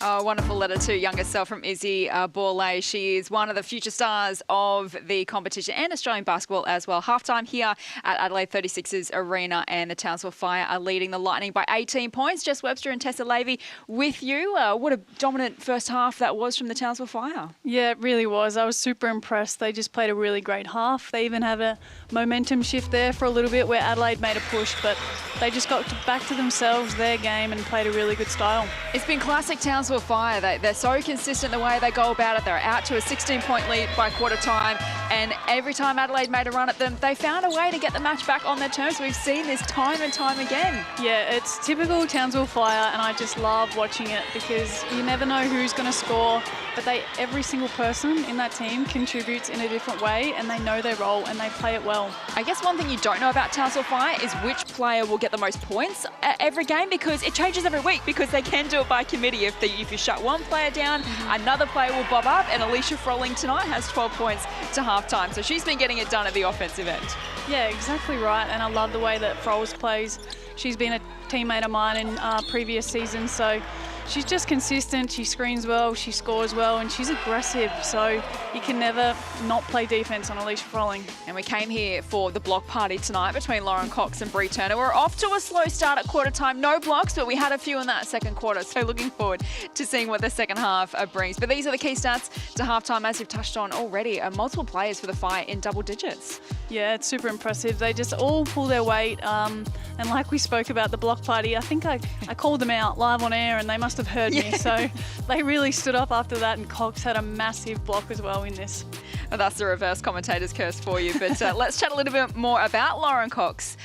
A wonderful letter to younger self from Izzy Borley. She is one of the future stars of the competition and Australian basketball as well. Halftime here at Adelaide 36ers Arena, and the Townsville Fire are leading the Lightning by 18 points. Jess Webster and Tessa Lavey with you. What a dominant first half that was from the Townsville Fire. Yeah, it really was. I was super impressed. They just played a really great half. They even have a momentum shift there for a little bit where Adelaide made a push, but they just got back to themselves, their game, and played a really good style. It's been classic Townsville Fire. They're so consistent the way they go about it. They're out to a 16-point lead by quarter time, and every time Adelaide made a run at them, they found a way to get the match back on their terms. We've seen this time and time again. Yeah, it's typical Townsville Fire, and I just love watching it because you never know who's going to score, but every single person in that team contributes in a different way, and they know their role and they play it well. I guess one thing you don't know about Townsville Fire is which player will get the most points at every game, because it changes every week, because they can do it by committee. If you shut one player down, another player will bob up, and Alicia Frolling tonight has 12 points to halftime. So she's been getting it done at the offensive end. Yeah, exactly right. And I love the way that Frolls plays. She's been a teammate of mine in previous seasons, so she's just consistent. She screens well, she scores well, and she's aggressive. So you can never not play defense on Alicia Frolling. And we came here for the block party tonight between Lauren Cox and Bree Turner. We're off to a slow start at quarter time. No blocks, but we had a few in that second quarter. So looking forward to seeing what the second half brings. But these are the key stats to halftime, as you've touched on already. Multiple players for the Fire in double digits. Yeah, it's super impressive. They just all pull their weight. And like we spoke about the block party, I think I called them out live on air, and they must have heard me. So they really stood up after that, and Cox had a massive block as well in this. And that's the reverse commentator's curse for you. But let's chat a little bit more about Lauren Cox,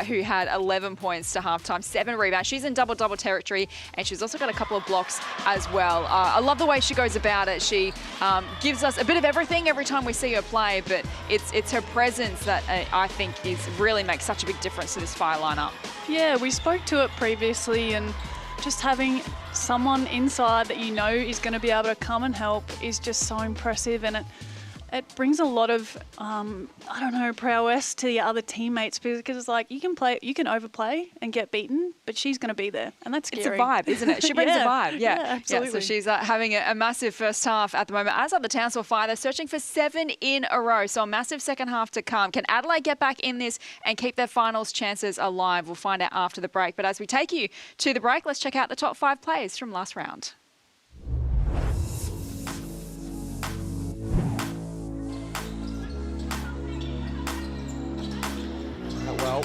who had 11 points to halftime, 7 rebounds. She's in double-double territory, and she's also got a couple of blocks as well. I love the way she goes about it. She gives us a bit of everything every time we see her play, but it's her presence that I think really makes such a big difference to this Fire lineup. Yeah, we spoke to it previously, and just having someone inside that you know is going to be able to come and help is just so impressive, and it brings a lot of, I don't know, prowess to the other teammates, because it's like you can overplay and get beaten, but she's going to be there, and that's scary. It's a vibe, isn't it? She brings a vibe. Yeah, absolutely. Yeah, so she's having a massive first half at the moment. As are the Townsville Fire, they're searching for 7 in a row, so a massive second half to come. Can Adelaide get back in this and keep their finals chances alive? We'll find out after the break. But as we take you to the break, let's check out the top 5 players from last round. Well,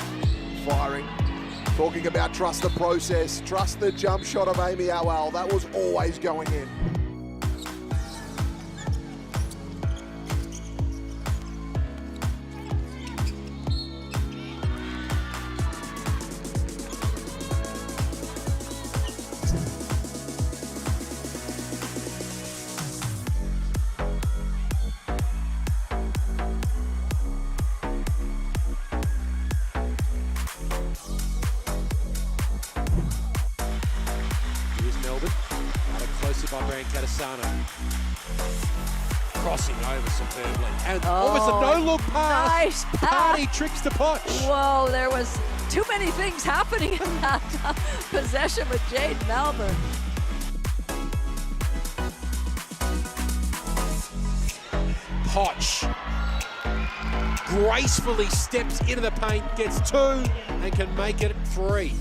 firing. Talking about trust the process, trust the jump shot of Amy Howell. That was always going in. Crossing over superbly. And almost a no-look pass. Nice pass. Party tricks to punch. Whoa, there was too many things happening in that possession with Jade Melbourne. Potch gracefully steps into the paint, gets 2 and can make it 3.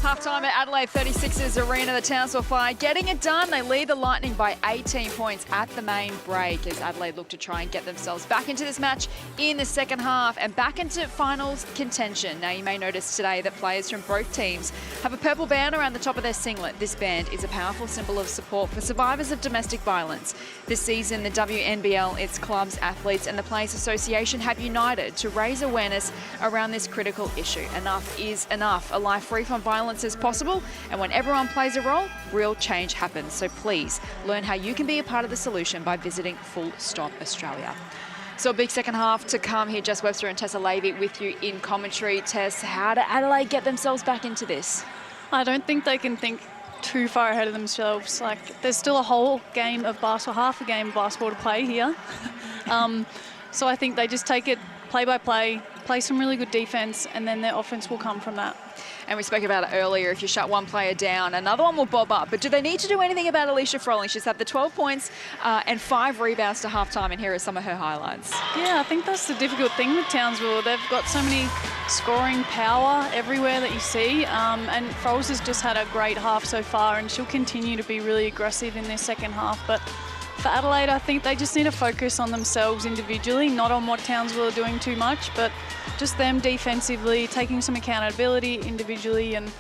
Halftime at Adelaide 36ers Arena, the Townsville Fire getting it done. They lead the Lightning by 18 points at the main break as Adelaide look to try and get themselves back into this match in the second half and back into finals contention. Now, you may notice today that players from both teams have a purple band around the top of their singlet. This band is a powerful symbol of support for survivors of domestic violence. This season, the WNBL, its clubs, athletes and the Players Association have united to raise awareness around this critical issue. Enough is enough. A life free from violence is possible, and when everyone plays a role, real change happens. So please learn how you can be a part of the solution by visiting Full Stop Australia. So a big second half to come here. Jess Webster and Tessa Levy with you in commentary. Tess, how did Adelaide get themselves back into this? I don't think they can think too far ahead of themselves. Like, there's still a whole game of basketball, half a game of basketball to play here. So I think they just take it play by play, play some really good defense, and then their offense will come from that. And we spoke about it earlier. If you shut one player down, another one will bob up. But do they need to do anything about Alicia Froling? She's had the 12 points and 5 rebounds to halftime, and here are some of her highlights. Yeah, I think that's the difficult thing with Townsville. They've got so many scoring power everywhere that you see, and Froles has just had a great half so far, and she'll continue to be really aggressive in their second half. But for Adelaide, I think they just need to focus on themselves individually, not on what Townsville are doing too much, but just them defensively, taking some accountability individually and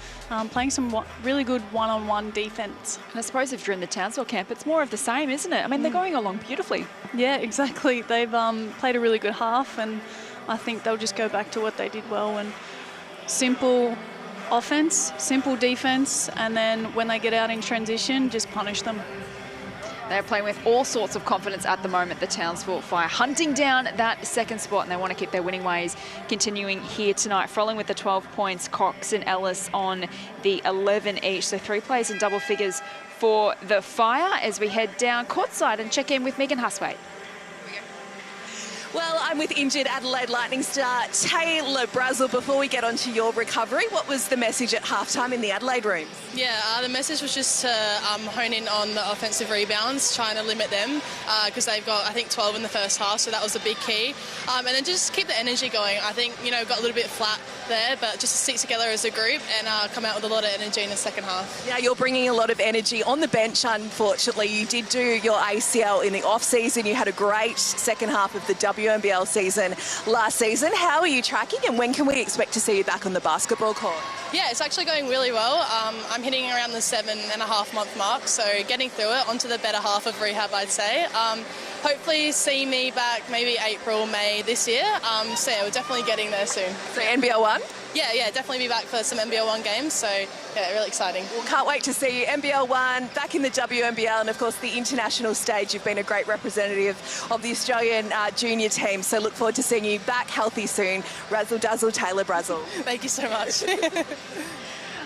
playing some really good one-on-one defense. And I suppose if you're in the Townsville camp, it's more of the same, isn't it? I mean, they're going along beautifully. Yeah, exactly. They've played a really good half, and I think they'll just go back to what they did well, and simple offense, simple defense, and then when they get out in transition, just punish them. They're playing with all sorts of confidence at the moment, the Townsville Fire, hunting down that second spot, and they want to keep their winning ways continuing here tonight. Frolling with the 12 points, Cox and Ellis on the 11 each. So 3 players in double figures for the Fire as we head down courtside and check in with Megan Huswaite. Well, I'm with injured Adelaide Lightning star Taylor Brazel. Before we get on to your recovery, what was the message at halftime in the Adelaide room? Yeah, the message was just to hone in on the offensive rebounds, trying to limit them because they've got, I think, 12 in the first half, so that was a big key. And then just keep the energy going. I think, you know, got a little bit flat there, but just to stick together as a group and come out with a lot of energy in the second half. Yeah, you're bringing a lot of energy on the bench, unfortunately. You did do your ACL in the off-season. You had a great second half of the WNBL season last season. How are you tracking, and when can we expect to see you back on the basketball court? Yeah, it's actually going really well. I'm hitting around the 7.5 month mark, so getting through it, onto the better half of rehab, I'd say. Hopefully see me back maybe April, May this year. So yeah, we're definitely getting there soon. So NBL 1? Yeah, definitely be back for some NBL 1 games, so yeah, really exciting. Well, can't wait to see you. NBL 1, back in the WNBL, and of course the international stage. You've been a great representative of the Australian junior team, so look forward to seeing you back healthy soon. Razzle dazzle, Taylor Brazel. Thank you so much.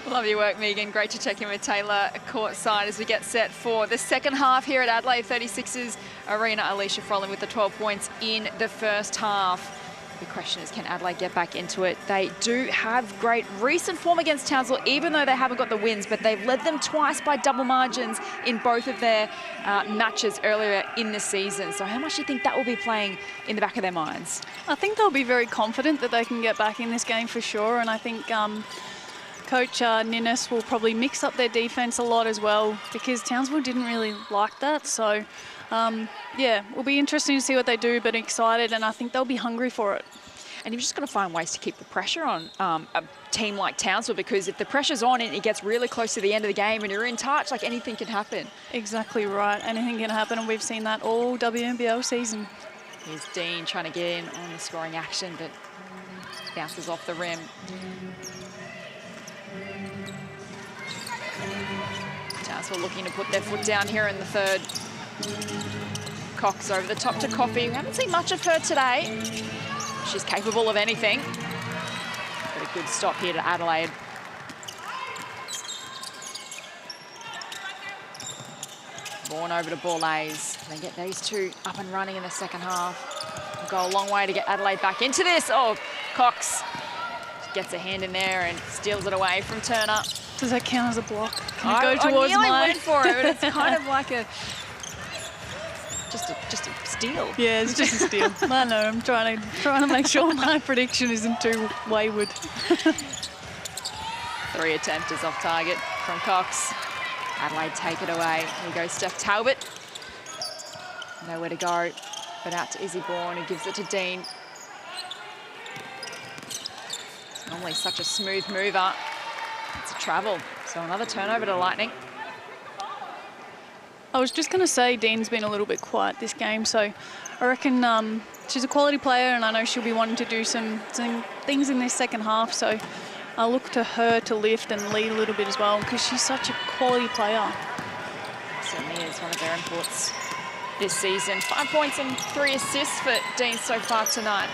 Love your work, Megan. Great to check in with Taylor courtside as we get set for the second half here at Adelaide 36ers Arena. Alicia Frolling with the 12 points in the first half. The question is, can Adelaide get back into it? They do have great recent form against Townsville, even though they haven't got the wins, but they've led them twice by double margins in both of their matches earlier in the season. So how much do you think that will be playing in the back of their minds? I think they'll be very confident that they can get back in this game for sure, and I think Coach Ninnis will probably mix up their defense a lot as well, because Townsville didn't really like that. So yeah, it'll be interesting to see what they do, but excited, and I think they'll be hungry for it. And you've just got to find ways to keep the pressure on a team like Townsville, because if the pressure's on and it gets really close to the end of the game and you're in touch, like, anything can happen. Exactly right. Anything can happen, and we've seen that all WNBL season. Here's Dean trying to get in on the scoring action, but bounces off the rim. Townsville looking to put their foot down here in the third. Cox over the top to Coffey. We haven't seen much of her today. She's capable of anything. But a good stop here to Adelaide. Vaughan over to Borlays. They get these two up and running in the second half. We'll go a long way to get Adelaide back into this. Oh, Cox gets a hand in there and steals it away from Turner. Does that count as a block? Can it go towards mine? I went for it, but it's kind of like a just a steal. Yeah, it's just a steal. I know. I'm trying to make sure my prediction isn't too wayward. 3 attempt is off target from Cox. Adelaide take it away. Here goes Steph Talbot. Nowhere to go, but out to Izzy Bourne, who gives it to Dean. Normally such a smooth mover. It's a travel. So another turnover to Lightning. I was just going to say Dean's been a little bit quiet this game, so I reckon she's a quality player, and I know she'll be wanting to do some things in this second half, so I'll look to her to lift and lead a little bit as well, because she's such a quality player. Certainly is one of their imports this season. 5 points and 3 assists for Dean so far tonight.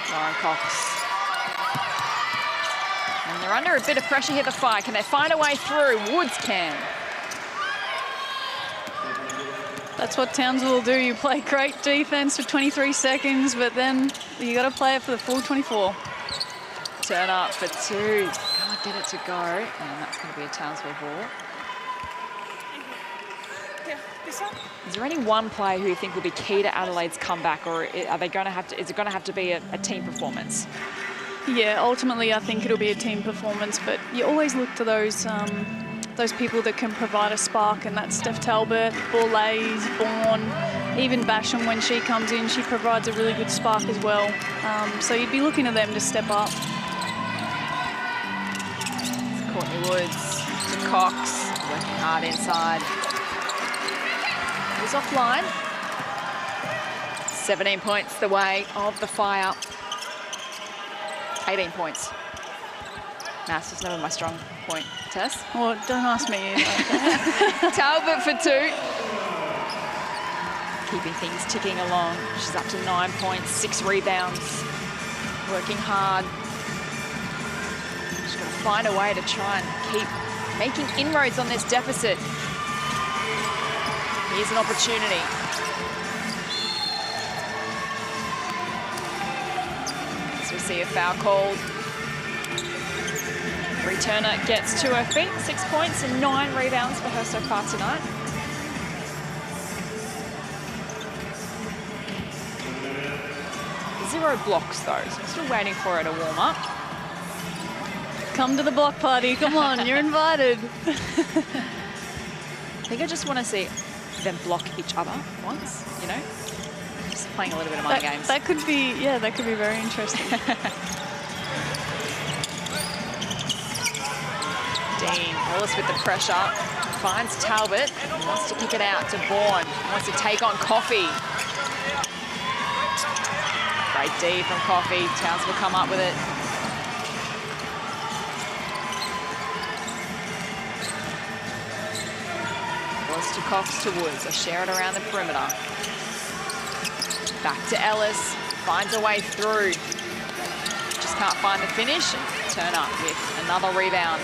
Lauren Cox. And they're under a bit of pressure here, the Fire. Can they find a way through? Woods can. That's what Townsville will do. You play great defense for 23 seconds, but then you got to play it for the full 24. Turn up for 2. Can't get it to go. And that's going to be a Townsville ball. Is there any one player who you think will be key to Adelaide's comeback, or are they going to have to? Is it going to have to be a team performance? Yeah, ultimately I think it'll be a team performance, but you always look to those people that can provide a spark, and that's Steph Talbot, Borlays, Bourne, even Basham. When she comes in, she provides a really good spark as well. So you'd be looking to them to step up. It's Courtney Woods to Cox, working hard inside. He's offline. 17 points the way of the Fire. 18 points. Maths is never my strong point. Tess? Well, don't ask me either. Talbot for 2. Keeping things ticking along. She's up to 9 points, 6 rebounds. Working hard. She's got to find a way to try and keep making inroads on this deficit. Here's an opportunity. As we see a foul called. Returner gets to her feet, 6 points and 9 rebounds for her so far tonight. Zero blocks though, so I'm still waiting for her to warm up. Come to the block party, come on, you're invited. I think I just want to see them block each other once, you know? Just playing a little bit of mind games. That could be, yeah, that could be very interesting. Dean Ellis with the pressure, finds Talbot, wants to kick it out to Bourne, wants to take on Coffey. Great D from Coffey, Townsville come up with it. Ellis to Cox to Woods, they share it around the perimeter. Back to Ellis, finds a way through. Just can't find the finish, and turn up with another rebound.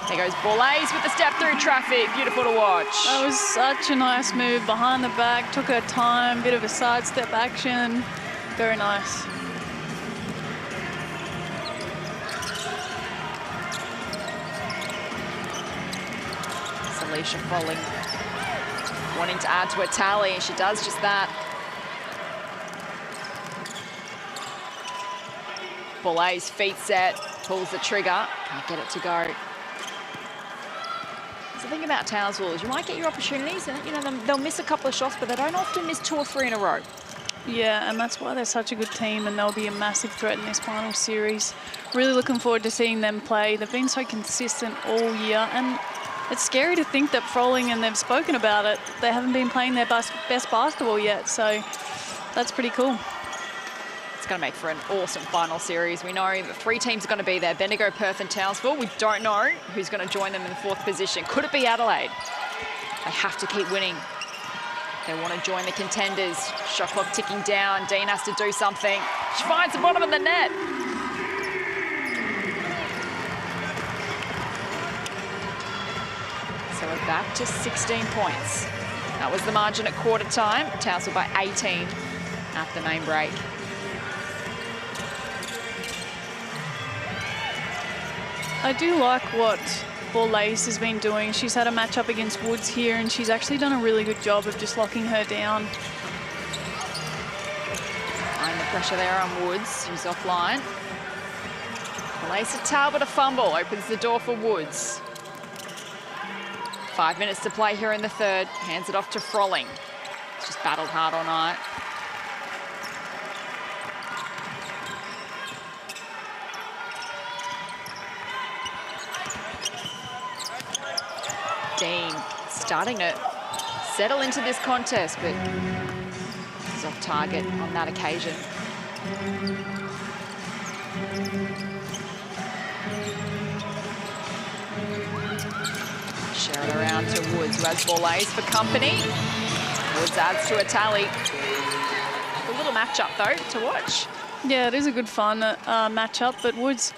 There goes Borlase with the step through traffic. Beautiful to watch. That was such a nice move behind the back. Took her time, bit of a sidestep action. Very nice. It's Alicia Folling wanting to add to her tally, and she does just that. Borlase feet set, pulls the trigger, can't get it to go. The thing about Townsville is you might get your opportunities and, you know, they'll miss a couple of shots, but they don't often miss 2 or 3 in a row. Yeah, and that's why they're such a good team, and they'll be a massive threat in this final series. Really looking forward to seeing them play. They've been so consistent all year, and it's scary to think that Froling, and they've spoken about it, they haven't been playing their best basketball yet, so that's pretty cool. It's going to make for an awesome final series. We know the 3 teams are going to be there, Bendigo, Perth and Townsville. We don't know who's going to join them in the 4th position. Could it be Adelaide? They have to keep winning. They want to join the contenders. Shot clock ticking down. Dean has to do something. She finds the bottom of the net. So we're back to 16 points. That was the margin at quarter time. Townsville by 18 at the main break. I do like what Borlase has been doing. She's had a matchup against Woods here, and she's actually done a really good job of just locking her down. Applying the pressure there on Woods, who's offline. Borlase at Talbot, a fumble, opens the door for Woods. 5 minutes to play here in the 3rd. Hands it off to Froling. She's battled hard all night. Dean starting to settle into this contest, but he's off target on that occasion. Share it around to Woods, who has Borlase for company. Woods adds to a tally. A little matchup, though, to watch. Yeah, it is a good fun matchup, but Woods,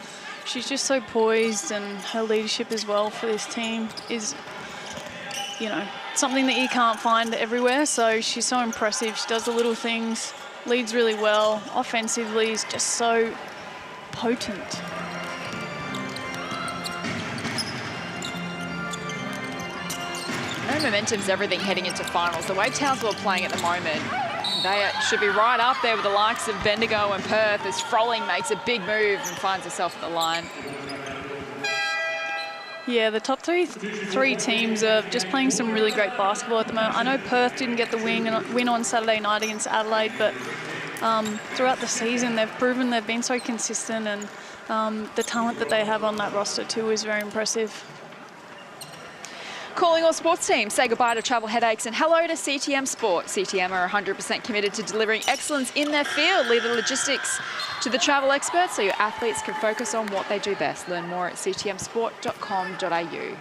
she's just so poised, and her leadership as well for this team is, you know, something that you can't find everywhere. So she's so impressive. She does the little things, leads really well. Offensively is just so potent. No, momentum's everything heading into finals. The way Townsville are playing at the moment, they should be right up there with the likes of Bendigo and Perth as Froling makes a big move and finds herself at the line. Yeah, the top three teams are just playing some really great basketball at the moment. I know Perth didn't get the win on Saturday night against Adelaide, but throughout the season they've proven they've been so consistent, and the talent that they have on that roster too is very impressive. Calling all sports teams, say goodbye to travel headaches and hello to CTM Sport. CTM are 100% committed to delivering excellence in their field. Leave the logistics to the travel experts so your athletes can focus on what they do best. Learn more at ctmsport.com.au.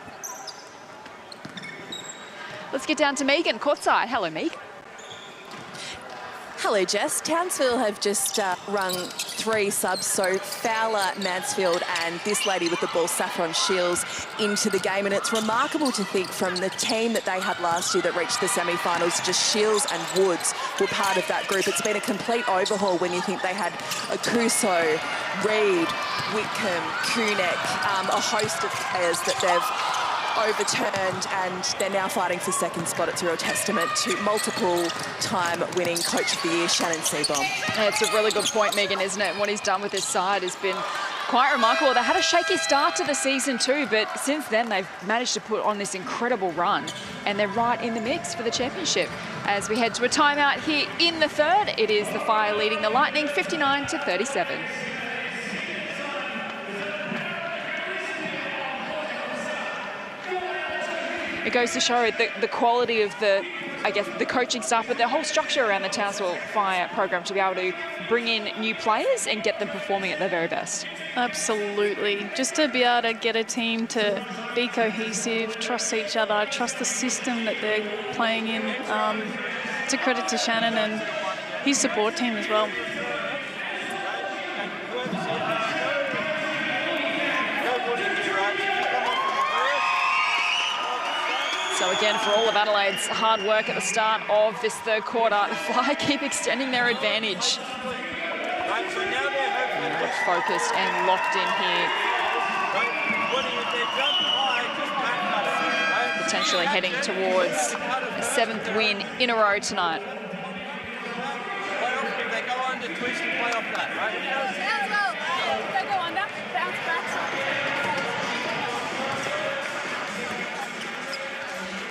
Let's get down to Megan, courtside. Hello, Megan. Hello, Jess. Townsville have just rung 3 subs, so Fowler, Mansfield and this lady with the ball, Saffron Shields, into the game. And it's remarkable to think from the team that they had last year that reached the semi-finals, just Shields and Woods were part of that group. It's been a complete overhaul when you think they had Akuso, Reid, Whitcomb, Kunek, a host of players that they've overturned, and they're now fighting for second spot. It's a real testament to multiple-time winning Coach of the Year, Shannon Seaborn. Yeah, it's a really good point, Megan, isn't it? What he's done with this side has been quite remarkable. They had a shaky start to the season too, but since then they've managed to put on this incredible run, and they're right in the mix for the championship. As we head to a timeout here in the third, it is the Fire leading the Lightning 59-37. It goes to show the quality of the coaching staff, but the whole structure around the Townsville Fire program to be able to bring in new players and get them performing at their very best. Absolutely. Just to be able to get a team to be cohesive, trust each other, trust the system that they're playing in. It's a credit to Shannon and his support team as well. So again, for all of Adelaide's hard work at the start of this third quarter, the Fire keep extending their advantage. They're focused and locked in here. Potentially heading towards a 7th win in a row tonight. They go under, twist and play off that, right? They go under, bounce back.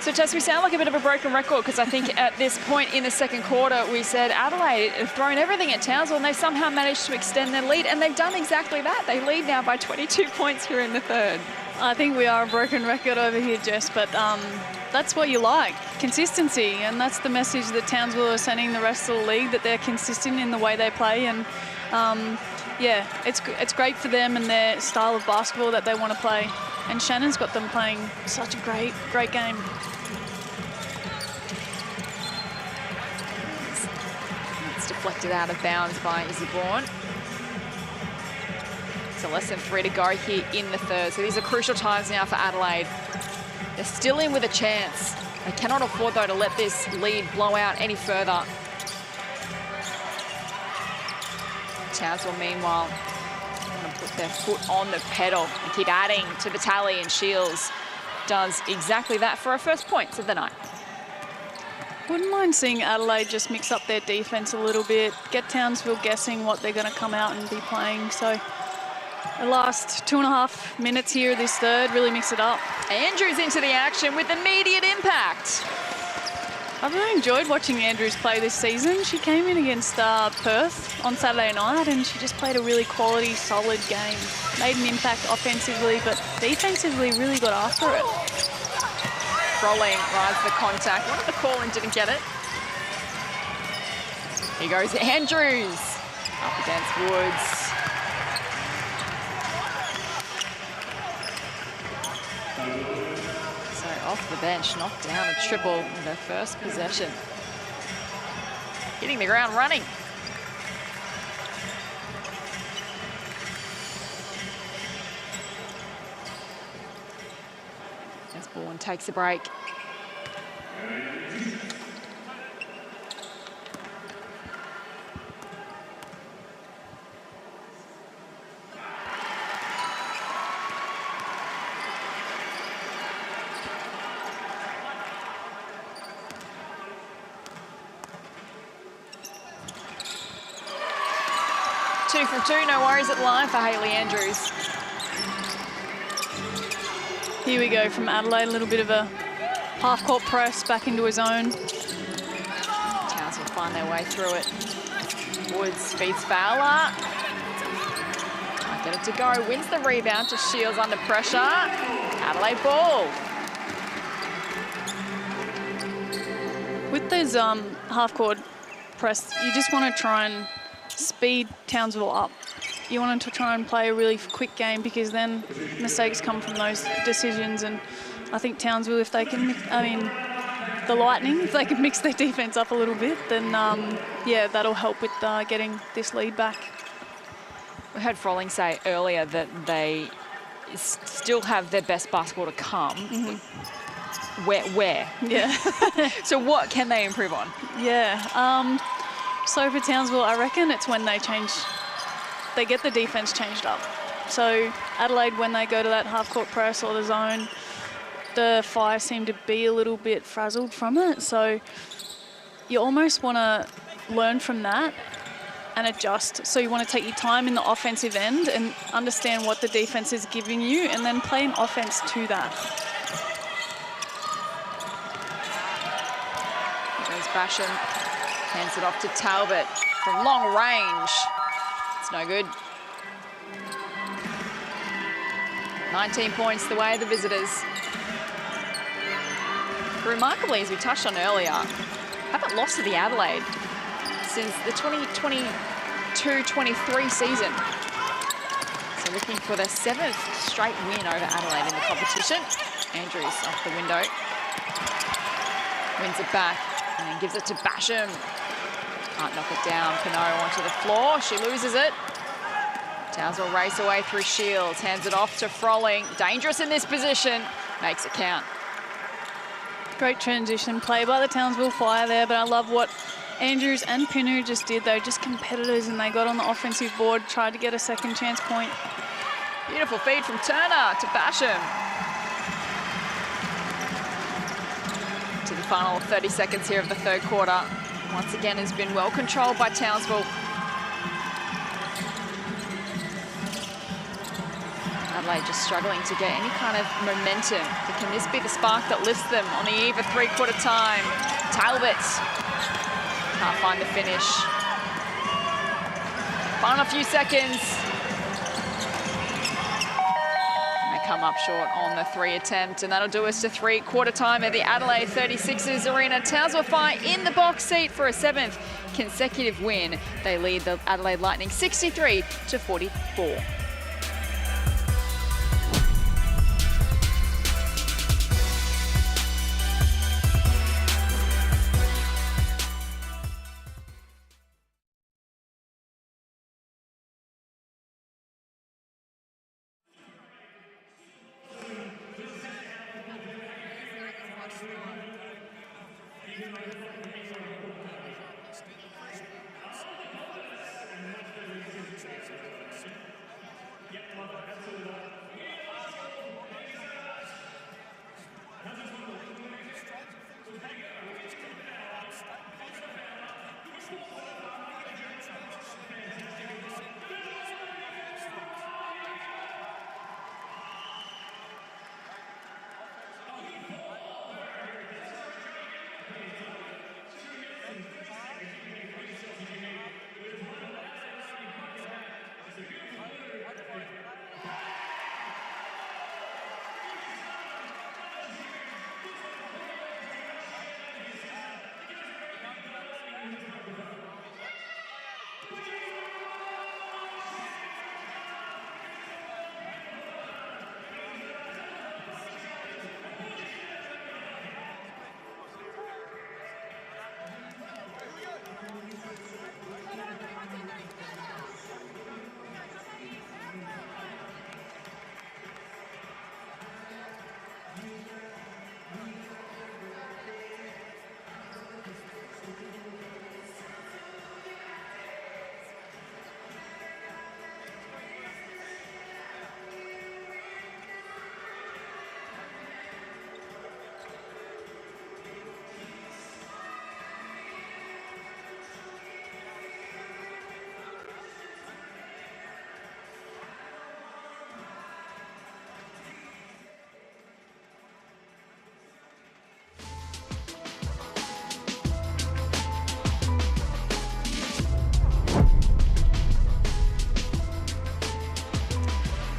So, Tess, we sound like a bit of a broken record because I think at this point in the second quarter, we said Adelaide have thrown everything at Townsville and they've somehow managed to extend their lead, and they've done exactly that. They lead now by 22 points here in the third. I think we are a broken record over here, Jess, but that's what you like, consistency, and that's the message that Townsville are sending the rest of the league, that they're consistent in the way they play, and yeah, it's great for them and their style of basketball that they want to play, and Shannon's got them playing such a great game. Deflected out of bounds by Izzy Bourne. So less than 3 to go here in the third. So these are crucial times now for Adelaide. They're still in with a chance. They cannot afford, though, to let this lead blow out any further. Townsville, meanwhile, want to put their foot on the pedal and keep adding to the tally, and Shields does exactly that for her first points of the night. Wouldn't mind seeing Adelaide just mix up their defense a little bit, get Townsville guessing what they're going to come out and be playing. So the last 2.5 minutes here of this third, really mix it up. Andrews into the action with immediate impact. I've really enjoyed watching Andrews play this season. She came in against Perth on Saturday night and she just played a really quality, solid game. Made an impact offensively, but defensively really got after it. Rolling rides the contact. Wanted the call and didn't get it. Here goes Andrews. Up against Woods. So off the bench, knocked down a triple in their first possession. Hitting the ground running. As Bourne takes a break. Two from two, no worries at the line for Hayley Andrews. Here we go from Adelaide, a little bit of a half-court press back into his own. Townsville find their way through it. Woods feeds Fowler. Can't get it to go, wins the rebound to Shields under pressure. Adelaide ball. With those half-court press, you just want to try and speed Townsville up. You want them to try and play a really quick game because then mistakes come from those decisions. And I think Townsville, if they can, the Lightning, if they can mix their defense up a little bit, then yeah, that'll help with getting this lead back. We heard Froling say earlier that they still have their best basketball to come. Where? Yeah. So what can they improve on? Yeah. So for Townsville, I reckon it's when they get the defense changed up. So Adelaide, when they go to that half-court press or the zone, the Fire seem to be a little bit frazzled from it. So you almost want to learn from that and adjust. So you want to take your time in the offensive end and understand what the defense is giving you and then play an offense to that. There's Basham, hands it off to Talbot from long range. It's no good. 19 points the way of the visitors. Remarkably, as we touched on earlier, haven't lost to the Adelaide since the 2022-23 season. So looking for their 7th straight win over Adelaide in the competition. Andrews off the window. Wins it back and then gives it to Basham. Can't knock it down. Cano onto the floor. She loses it. Townsville race away through Shields. Hands it off to Froling. Dangerous in this position. Makes it count. Great transition play by the Townsville Fire there, but I love what Andrews and Pinu just did. They're just competitors and they got on the offensive board, tried to get a second chance point. Beautiful feed from Turner to Basham. To the final 30 seconds here of the third quarter. Once again has been well controlled by Townsville. Adelaide just struggling to get any kind of momentum. But can this be the spark that lifts them on the eve of three-quarter time? Talbot can't find the finish. Final few seconds. They come up short on the 3 attempt, and that'll do us to three-quarter time at the Adelaide 36ers Arena. Townsville Fire in the box seat for a 7th consecutive win. They lead the Adelaide Lightning 63-44.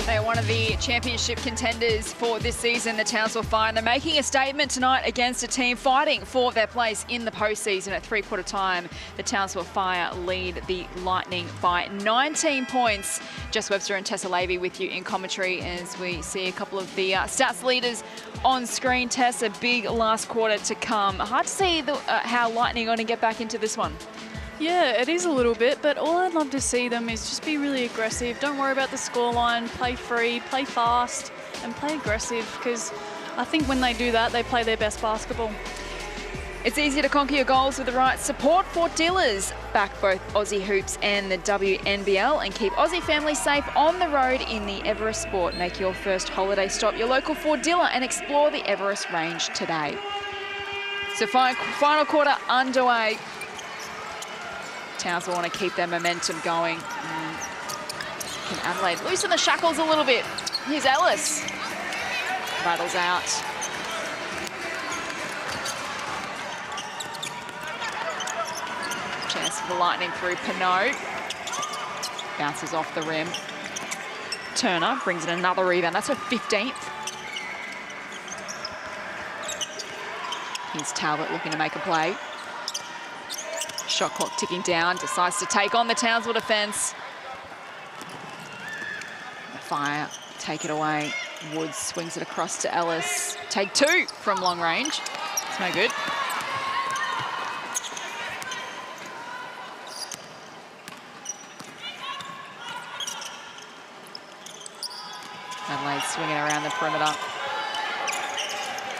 They're one of the championship contenders for this season, the Townsville Fire. And they're making a statement tonight against a team fighting for their place in the postseason. At three-quarter time, the Townsville Fire lead the Lightning by 19 points. Jess Webster and Tessa Levy with you in commentary as we see a couple of the stats leaders on screen. Tess, a big last quarter to come. Hard to see how Lightning are going to get back into this one. Yeah, it is a little bit, but all I'd love to see them is just be really aggressive. Don't worry about the scoreline, play free, play fast, and play aggressive, because I think when they do that, they play their best basketball. It's easy to conquer your goals with the right support. Fort Dealers back both Aussie Hoops and the WNBL and keep Aussie families safe on the road in the Everest Sport. Make your first holiday stop your local Fort Dealer and explore the Everest range today. So final quarter underway. Townsville want to keep their momentum going. Can Adelaide loosen the shackles a little bit? Here's Ellis. Rattles out. Chance for the Lightning through Pinot. Bounces off the rim. Turner brings in another rebound. That's her 15th. Here's Talbot looking to make a play. Shot clock ticking down, decides to take on the Townsville defence. The Fire take it away. Woods swings it across to Ellis. Take two from long range. It's no good. Adelaide swinging around the perimeter.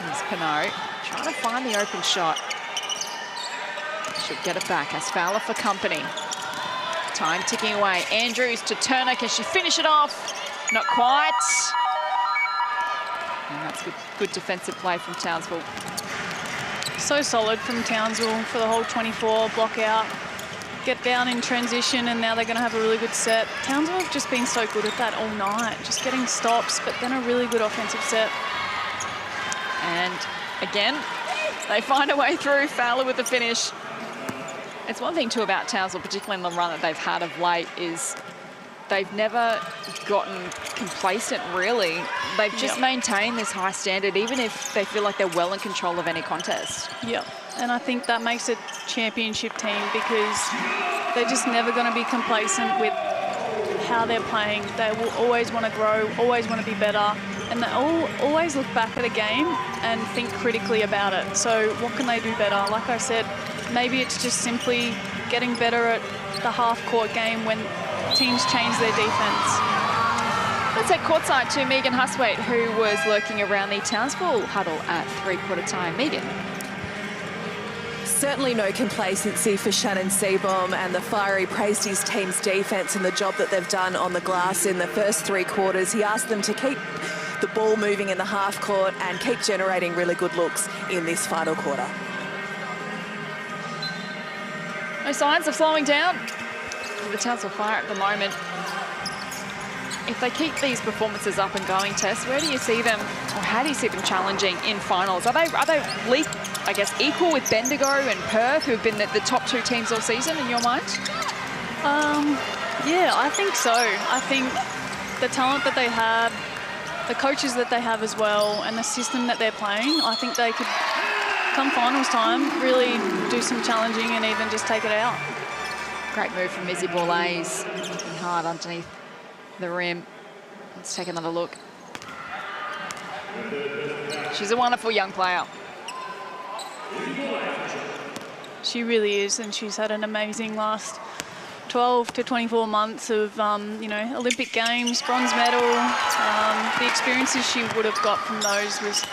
Here's Pinot trying to find the open shot. Should get it back as Fowler for company. Time ticking away. Andrews to Turner. Can she finish it off? Not quite. And that's good defensive play from Townsville. So solid from Townsville for the whole 24, block out, get down in transition, and now they're going to have a really good set. Townsville have just been so good at that all night, just getting stops, but then a really good offensive set. And again, they find a way through. Fowler with the finish. It's one thing too about Townsville, particularly in the run that they've had of late, is they've never gotten complacent, really. They've just maintained this high standard, even if they feel like they're well in control of any contest. Yeah, and I think that makes a championship team, because they're just never going to be complacent with how they're playing. They will always want to grow, always want to be better, and they always look back at a game and think critically about it. So what can they do better? Like I said, maybe it's just simply getting better at the half-court game when teams change their defense. Let's head courtside to Megan Huswaite, who was lurking around the Townsville huddle at three-quarter time. Megan. Certainly no complacency for Shannon Seaborn, and the Fiery praised his team's defence and the job that they've done on the glass in the first three quarters. He asked them to keep the ball moving in the half court and keep generating really good looks in this final quarter. No signs of slowing down for the Townsville Fire at the moment. If they keep these performances up and going, Tess, where do you see them, or how do you see them challenging in finals? Are they I guess, equal with Bendigo and Perth, who have been the top two teams all season, in your mind? Yeah, I think so. I think the talent that they have, the coaches that they have as well, and the system that they're playing, I think they could, come finals time, really do some challenging and even just take it out. Great move from Izzy Borlase, looking hard underneath the rim. Let's take another look. She's a wonderful young player. She really is, and she's had an amazing last 12 to 24 months of, you know, Olympic Games, bronze medal. The experiences she would have got from those was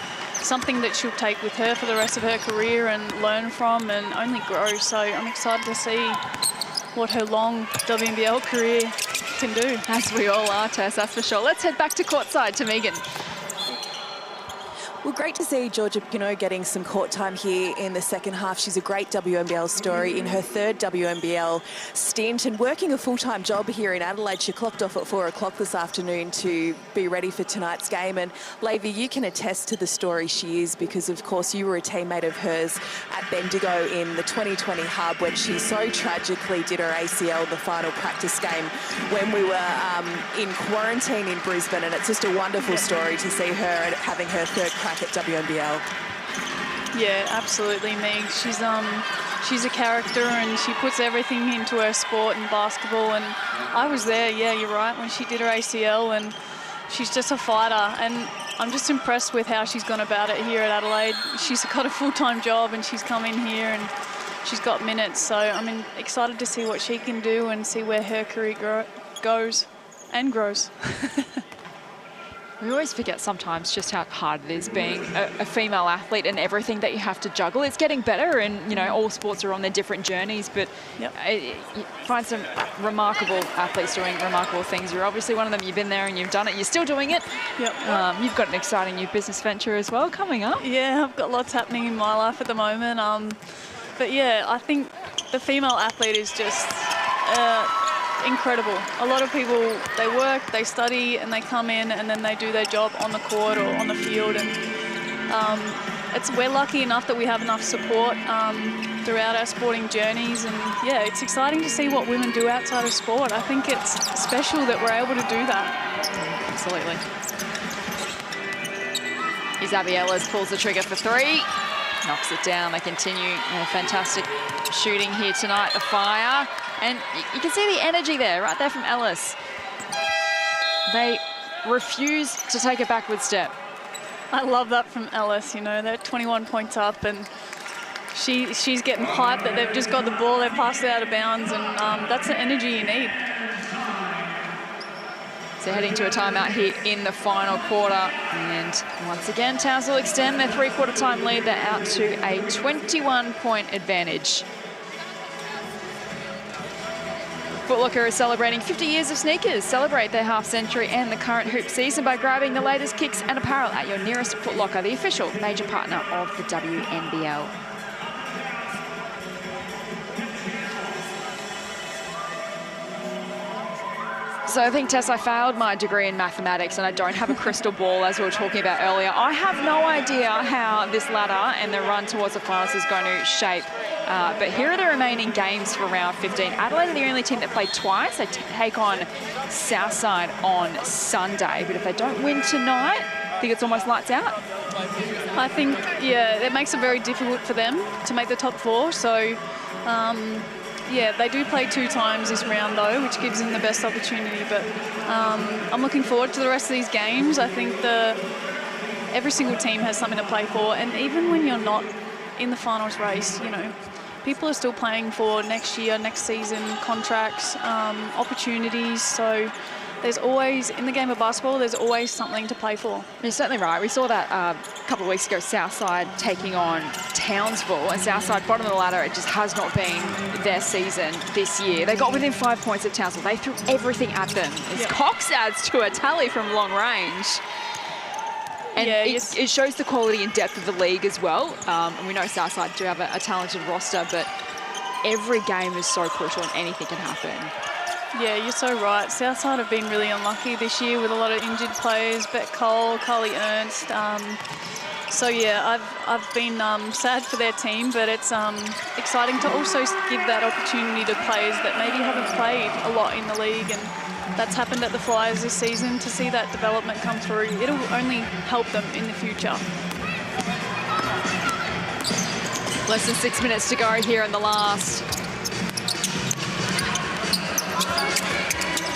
something that she'll take with her for the rest of her career and learn from and only grow. So I'm excited to see what her long WNBL career can do. As we all are, Tess, that's for sure. Let's head back to courtside to Megan. Well, great to see Georgia Pino getting some court time here in the second half. She's a great WNBL story in her third WNBL stint and working a full-time job here in Adelaide. She clocked off at 4 o'clock this afternoon to be ready for tonight's game. And Levi, you can attest to the story she is because, of course, you were a teammate of hers at Bendigo in the 2020 hub when she so tragically did her ACL the final practice game when we were in quarantine in Brisbane. And it's just a wonderful story to see her having her third crack at WNBL. Yeah, absolutely, Meg. She's a character and she puts everything into her sport and basketball. And I was there, yeah, you're right, when she did her ACL, and she's just a fighter. And I'm just impressed with how she's gone about it here at Adelaide. She's got a full-time job and she's come in here and she's got minutes. So I'm excited to see what she can do and see where her career goes and grows. We always forget sometimes just how hard it is being a female athlete and everything that you have to juggle. It's getting better, and you know all sports are on their different journeys, but you find some remarkable athletes doing remarkable things. You're obviously one of them. You've been there and you've done it. You're still doing it. Yep. You've got an exciting new business venture as well coming up. Yeah, I've got lots happening in my life at the moment. But yeah, I think the female athlete is just incredible. A lot of people, they work, they study, and they come in and then they do their job on the court or on the field. And we're lucky enough that we have enough support throughout our sporting journeys. And yeah, it's exciting to see what women do outside of sport. I think it's special that we're able to do that. Absolutely. Here's Abby Ellis, pulls the trigger for three, knocks it down. They continue fantastic shooting here tonight, the fire. And you can see the energy there, right there from Ellis. They refuse to take a backward step. I love that from Ellis, you know, they're 21 points up and she's getting hyped that they've just got the ball, they've passed it out of bounds, and that's the energy you need. So heading to a timeout here in the final quarter. And once again, Townsville extend their three-quarter time lead. They're out to a 21-point advantage. Foot Locker is celebrating 50 years of sneakers. Celebrate their half-century and the current hoop season by grabbing the latest kicks and apparel at your nearest Foot Locker, the official major partner of the WNBL. So I think, Tess, I failed my degree in mathematics and I don't have a crystal ball, as we were talking about earlier. I have no idea how this ladder and the run towards the finals is going to shape. But here are the remaining games for round 15. Adelaide are the only team that played twice. They take on Southside on Sunday. But if they don't win tonight, I think it's almost lights out. I think, yeah, it makes it very difficult for them to make the top four. So, yeah, they do play 2 times this round, though, which gives them the best opportunity. But I'm looking forward to the rest of these games. I think every single team has something to play for. And even when you're not in the finals race, you know, people are still playing for next year, next season, contracts, opportunities. So there's always, in the game of basketball, there's always something to play for. You're certainly right. We saw that a couple of weeks ago, Southside taking on Townsville. And Southside, bottom of the ladder, it just has not been their season this year. They got within 5 points of Townsville. They threw everything at them. As Cox adds to a tally from long range. And yeah, it shows the quality and depth of the league as well. And we know Southside do have a talented roster, but every game is so crucial and anything can happen. Yeah, you're so right. Southside have been really unlucky this year with a lot of injured players. Bet Cole, Carly Ernst. So yeah, I've been sad for their team, but it's exciting to also give that opportunity to players that maybe haven't played a lot in the league, and that's happened at the Flyers this season. To see that development come through, it'll only help them in the future. Less than 6 minutes to go here in the last.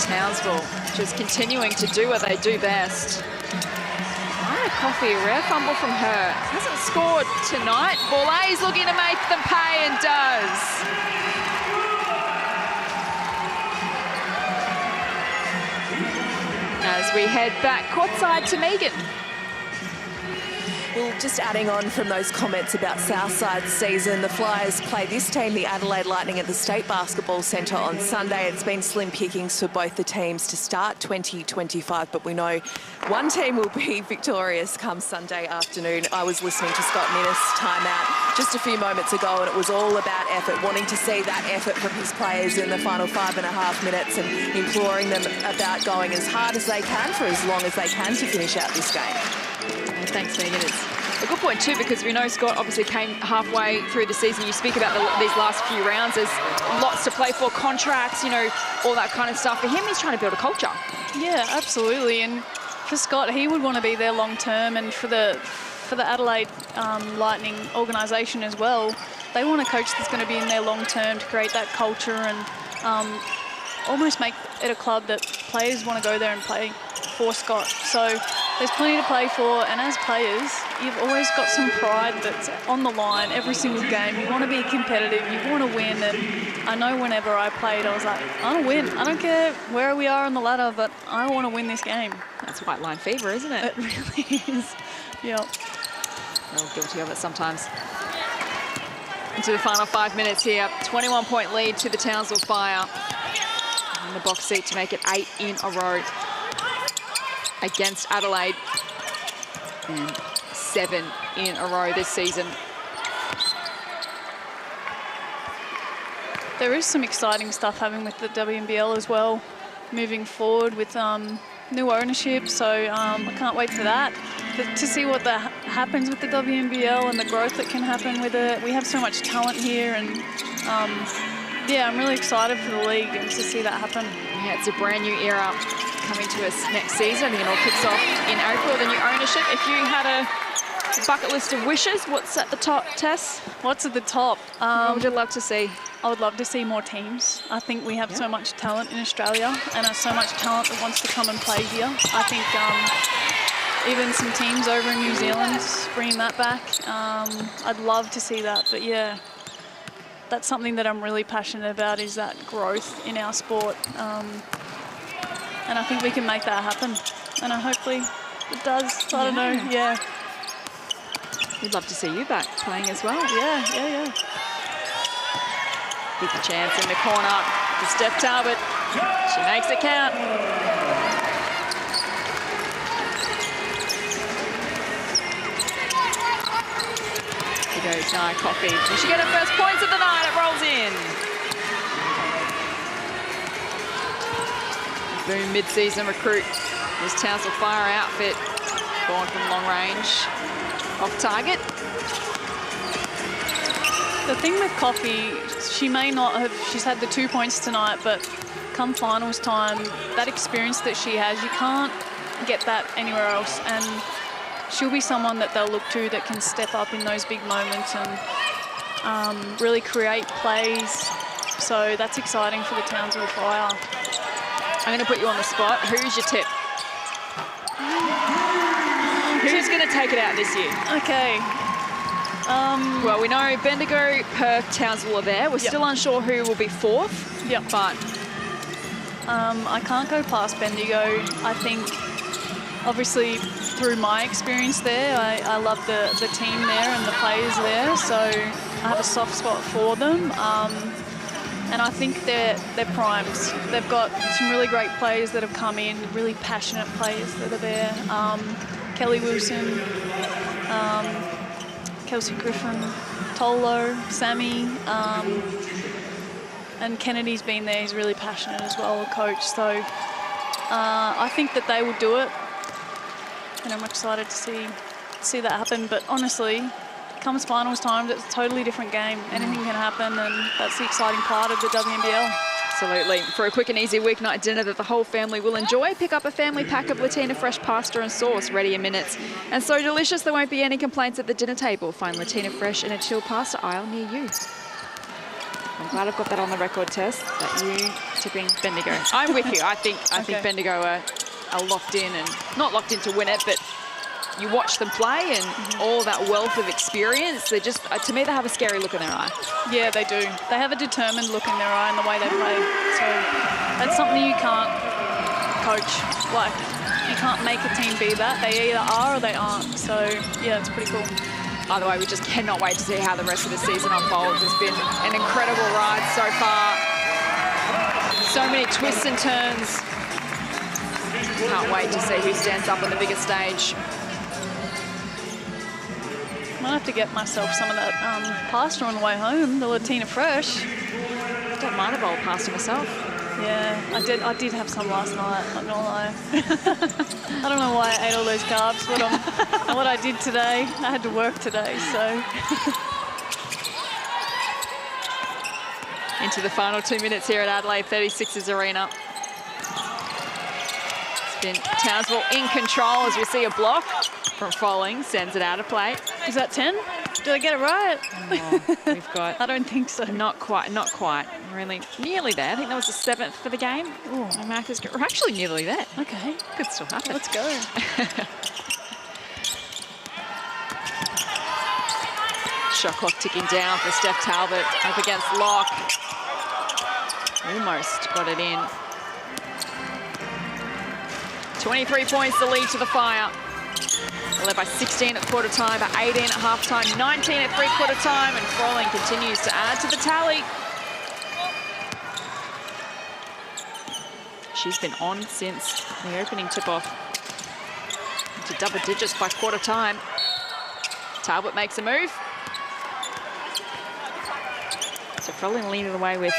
Townsville just continuing to do what they do best. Ryan Coffey, a rare fumble from her. Hasn't scored tonight. Borlay's looking to make them pay and does. As we head back courtside to Megan. Well, Just adding on from those comments about Southside's season, the Flyers play this team, the Adelaide Lightning, at the State Basketball Centre on Sunday. It's been slim pickings for both the teams to start 2025, but we know one team will be victorious come Sunday afternoon. I was listening to Scott Ninnis' timeout just a few moments ago, and it was all about effort, wanting to see that effort from his players in the final 5.5 minutes and imploring them about going as hard as they can for as long as they can to finish out this game. Thanks, Megan. It's a good point too, because we know Scott obviously came halfway through the season. You speak about these last few rounds. There's lots to play for, contracts, you know, all that kind of stuff. For him, he's trying to build a culture. Yeah, absolutely. And for Scott, he would want to be there long term, and for the Adelaide Lightning organisation as well, they want a coach that's going to be in there long term to create that culture and almost make it a club that players want to go there and play for Scott. So there's plenty to play for, and as players, you've always got some pride that's on the line every single game. You want to be competitive, you want to win, and I know whenever I played, I was like, I want to win. I don't care where we are on the ladder, but I want to win this game. That's white line fever, isn't it? It really is. Yeah. We're all guilty of it sometimes. Into the final 5 minutes here. 21-point lead to the Townsville Fire. In the box seat to make it 8 in a row against Adelaide. And 7 in a row this season. There is some exciting stuff happening with the WNBL as well, moving forward with new ownership, so I can't wait for that. But to see what happens with the WNBL and the growth that can happen with it. We have so much talent here, and yeah, I'm really excited for the league and to see that happen. Yeah, it's a brand new era coming to us next season. I think it all kicks off in April, the new ownership. If you had a bucket list of wishes, what's at the top, Tess? What's at the top? What would you love to see? I would love to see more teams. I think we have so much talent in Australia, and so much talent that wants to come and play here. I think even some teams over in New Zealand, bringing that back, I'd love to see that. But yeah, that's something that I'm really passionate about, is that growth in our sport. And I think we can make that happen. And hopefully it does. I don't know, yeah. We'd love to see you back playing as well. Yeah. Big chance in the corner to Steph Talbot. She makes it count. Here goes Nia Coffey. Did she get her first points of the night? It rolls in. Boom, mid-season recruit. This Townsville Fire outfit, born from long range, off target. The thing with Coffey, she may not have, she's had the 2 points tonight, but come finals time, that experience that she has, you can't get that anywhere else. And she'll be someone that they'll look to that can step up in those big moments and really create plays. So that's exciting for the Townsville Fire. I'm going to put you on the spot. Who's your tip? Who's going to take it out this year? Okay. Well, we know Bendigo, Perth, Townsville are there. We're still unsure who will be fourth. Yep. But I can't go past Bendigo. I think, obviously, through my experience there, I love the team there and the players there. So I have a soft spot for them. And I think they're primed. They've got some really great players that have come in, really passionate players that are there. Kelly Wilson, Kelsey Griffin, Tolo, Sammy, and Kennedy's been there. He's really passionate as well, a coach. So I think that they will do it, and I'm excited to see that happen. But honestly, comes finals time, it's a totally different game. Anything can happen, and that's the exciting part of the WNBL. Absolutely. For a quick and easy weeknight dinner that the whole family will enjoy, pick up a family pack of Latina Fresh pasta and sauce, ready in minutes. And so delicious, there won't be any complaints at the dinner table. Find Latina Fresh in a chilled pasta aisle near you. I'm glad I've got that on the record, Tess, that you tipping Bendigo. I'm with you. I think Bendigo are locked in, and not locked in to win it, but you watch them play and all that wealth of experience. They just, to me, they have a scary look in their eye. Yeah, they do. They have a determined look in their eye and the way they play. So that's something you can't coach. Like, you can't make a team be that. They either are or they aren't. So, yeah, it's pretty cool. By the way, we just cannot wait to see how the rest of the season unfolds. It's been an incredible ride so far. So many twists and turns. Can't wait to see who stands up on the biggest stage. Might have to get myself some of that pasta on the way home, the Latina Fresh. I don't mind a bowl of pasta myself. Yeah, I did have some last night, not gonna lie. I don't know why I ate all those carbs, but what I did today, I had to work today, so. Into the final 2 minutes here at Adelaide 36ers Arena. It's been Townsville in control as we see a block from Folling, sends it out of play. Is that 10? Did I get it right? Oh, we've got... I don't think so. Not quite. Really, nearly there. I think that was the 7th for the game. Oh, my markers we're actually nearly there. Okay. Could still happen. Let's go. Shot clock ticking down for Steph Talbot up against Locke. Almost got it in. 23 points the lead to the Fire. Led by 16 at quarter time, by 18 at half time, 19 at three-quarter time, and Froling continues to add to the tally. She's been on since the opening tip-off. Into double digits by quarter time. Talbot makes a move. So Froling leading away with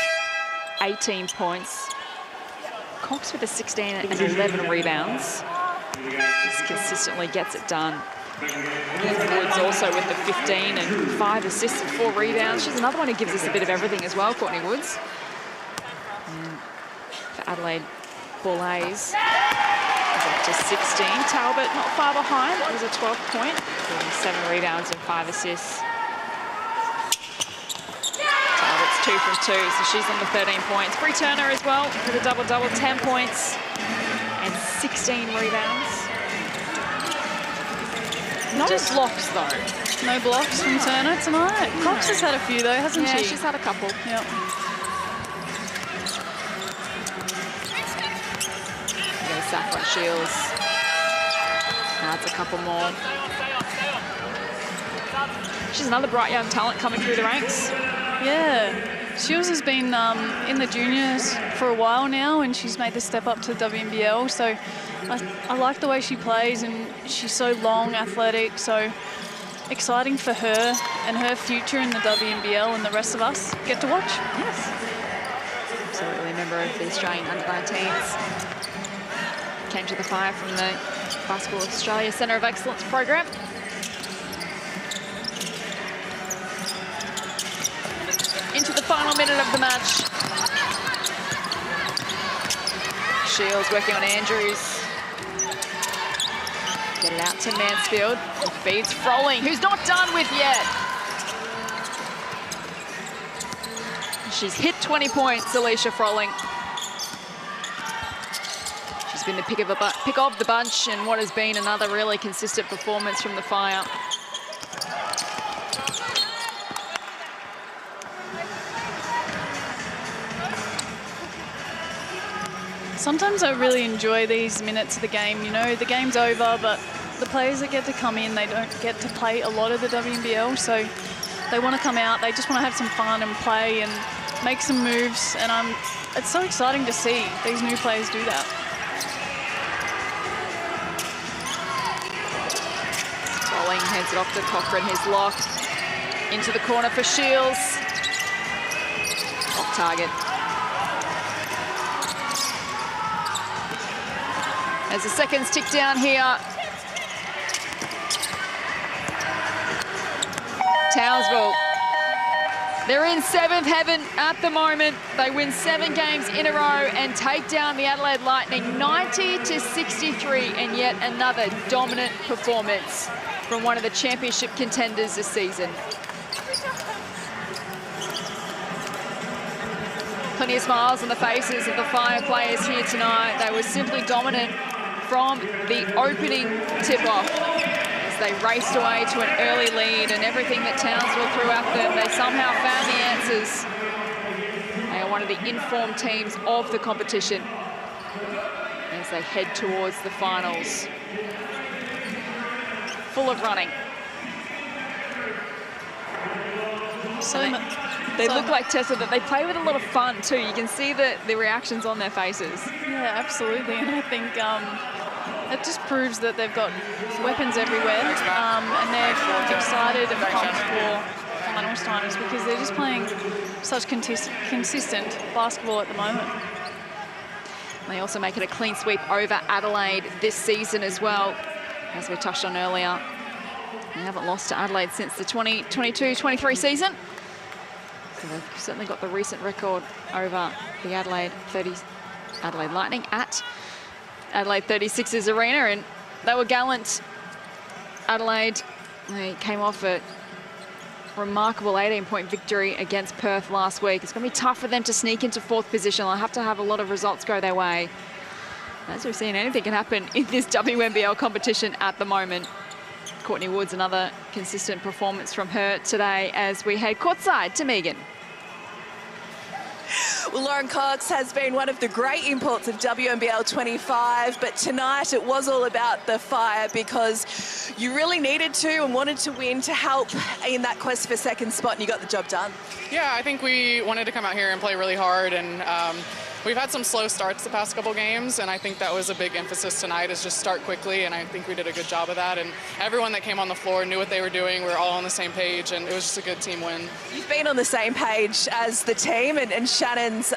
18 points. Cox with a 16 and 11 rebounds. Just consistently gets it done. Woods also with the 15 and 5 assists and 4 rebounds. She's another one who gives us a bit of everything as well, Courtney Woods. For Adelaide Boulets, up to 16. Talbot not far behind. It was a 12-point, 7 rebounds and 5 assists. Talbot's 2 from 2, so she's on the 13 points. Bree Turner as well with a double-double, 10 points and 16 rebounds. Not just blocks though. No blocks from Turner tonight. Cox has had a few though, hasn't she? Yeah, she's had a couple. Yep. Goes Saffron Shields. Adds a couple more. She's another bright young talent coming through the ranks. Yeah. Shields has been in the juniors for a while now, and she's made the step up to the WNBL. So I like the way she plays, and she's so long, athletic. So exciting for her and her future in the WNBL, and the rest of us get to watch. Yes. Absolutely, member of the Australian Under-19s. Came to the Fire from the Basketball Australia Centre of Excellence program. Into the final minute of the match. Shields working on Andrews. Get it out to Mansfield. It feeds Froling, who's not done with yet. She's hit 20 points, Alicia Froling. She's been the pick of the bunch in what has been another really consistent performance from the Fire. Sometimes I really enjoy these minutes of the game. You know, the game's over, but the players that get to come in, they don't get to play a lot of the WNBL, so they want to come out, they just want to have some fun and play and make some moves, and it's so exciting to see these new players do that. Froling hands it off to Cochran, his lock. Into the corner for Shields. Off target. As the seconds tick down here. Townsville. They're in 7th heaven at the moment. They win 7 games in a row and take down the Adelaide Lightning 90-63, and yet another dominant performance from one of the championship contenders this season. Plenty of smiles on the faces of the Fire players here tonight. They were simply dominant from the opening tip-off as they raced away to an early lead, and everything that Townsville threw at them, they somehow found the answers. They are one of the informed teams of the competition. as they head towards the finals. Full of running. So they look like, Tessa, that they play with a lot of fun too. You can see the reactions on their faces. Yeah, absolutely. And I think it just proves that they've got weapons everywhere, and they're excited and pumped for finals times because they're just playing such consistent basketball at the moment. They also make it a clean sweep over Adelaide this season as well, as we touched on earlier. They haven't lost to Adelaide since the 2022-23 season. So they've certainly got the recent record over the Adelaide Lightning at Adelaide 36ers Arena, and they were gallant. Adelaide, they came off a remarkable 18-point victory against Perth last week. It's going to be tough for them to sneak into 4th position. They'll have to have a lot of results go their way. As we've seen, anything can happen in this WNBL competition at the moment. Courtney Woods, another consistent performance from her today as we head courtside to Megan. Well, Lauren Cox has been one of the great imports of WNBL 25, but tonight it was all about the fire because you really needed to and wanted to win to help in that quest for 2nd spot, and you got the job done. Yeah, I think we wanted to come out here and play really hard, and we've had some slow starts the past couple games, and I think that was a big emphasis tonight, is just start quickly, and I think we did a good job of that. And everyone that came on the floor knew what they were doing. We were all on the same page, and it was just a good team win. You've been on the same page as the team and Shannon's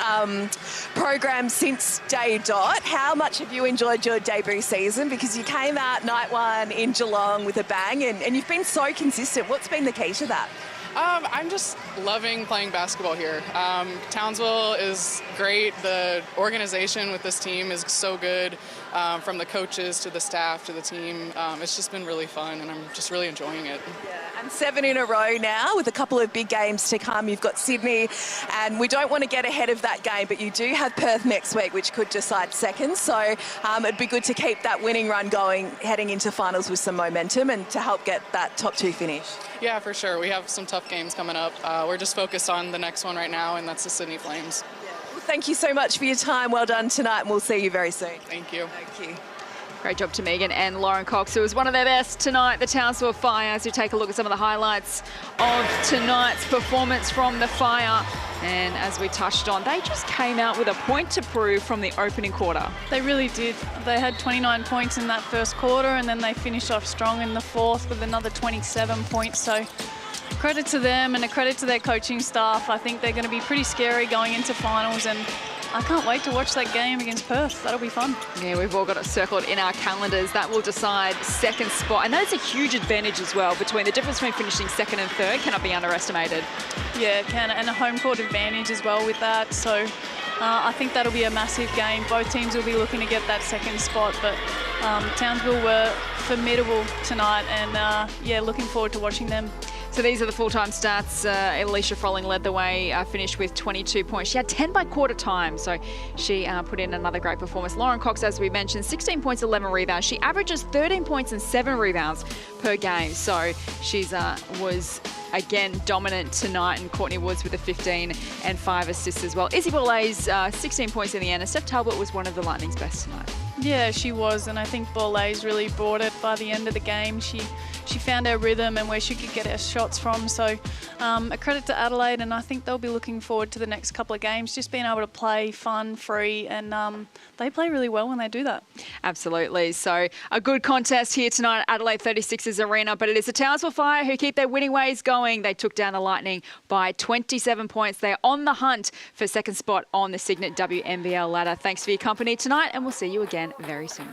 program since day dot. How much have you enjoyed your debut season? Because you came out night 1 in Geelong with a bang, and you've been so consistent. What's been the key to that? I'm just loving playing basketball here. Townsville is great. The organization with this team is so good, from the coaches to the staff to the team. It's just been really fun, and I'm just really enjoying it. Yeah, and 7 in a row now with a couple of big games to come. You've got Sydney, and we don't want to get ahead of that game, but you do have Perth next week, which could decide 2nd. So it'd be good to keep that winning run going heading into finals with some momentum and to help get that top 2 finish. Yeah, for sure. We have some tough games coming up. We're just focused on the next one right now, and that's the Sydney Flames. Yeah. Well, thank you so much for your time. Well done tonight, and we'll see you very soon. Thank you. Thank you. Great job to Megan and Lauren Cox, who was one of their best tonight, the Townsville Fire, as we take a look at some of the highlights of tonight's performance from the Fire. And as we touched on, they just came out with a point to prove from the opening quarter. They really did. They had 29 points in that first quarter, and then they finished off strong in the 4th with another 27 points. So credit to them and a credit to their coaching staff. I think they're going to be pretty scary going into finals, and I can't wait to watch that game against Perth. That'll be fun. Yeah, we've all got it circled in our calendars. That will decide 2nd spot. And that's a huge advantage as well. Between the difference between finishing 2nd and 3rd cannot be underestimated. Yeah, it can. And a home court advantage as well with that. So I think that'll be a massive game. Both teams will be looking to get that 2nd spot. But Townsville were formidable tonight. And yeah, looking forward to watching them. So these are the full-time stats. Alicia Froling led the way, finished with 22 points. She had 10 by quarter time, so she put in another great performance. Lauren Cox, as we mentioned, 16 points, 11 rebounds. She averages 13 points and 7 rebounds per game, so she's was again dominant tonight, and Courtney Woods with a 15 and 5 assists as well. Izzy Borlay's 16 points in the end, and Steph Talbot was one of the Lightning's best tonight. Yeah, she was, and I think Borlay's really brought it by the end of the game. She found her rhythm and where she could get her shots from. So a credit to Adelaide, and I think they'll be looking forward to the next couple of games, just being able to play fun, free, and they play really well when they do that. Absolutely. So a good contest here tonight at Adelaide 36ers Arena, but it is the Townsville Fire who keep their winning ways going. They took down the Lightning by 27 points. They're on the hunt for 2nd spot on the Signet WNBL ladder. Thanks for your company tonight, and we'll see you again very soon.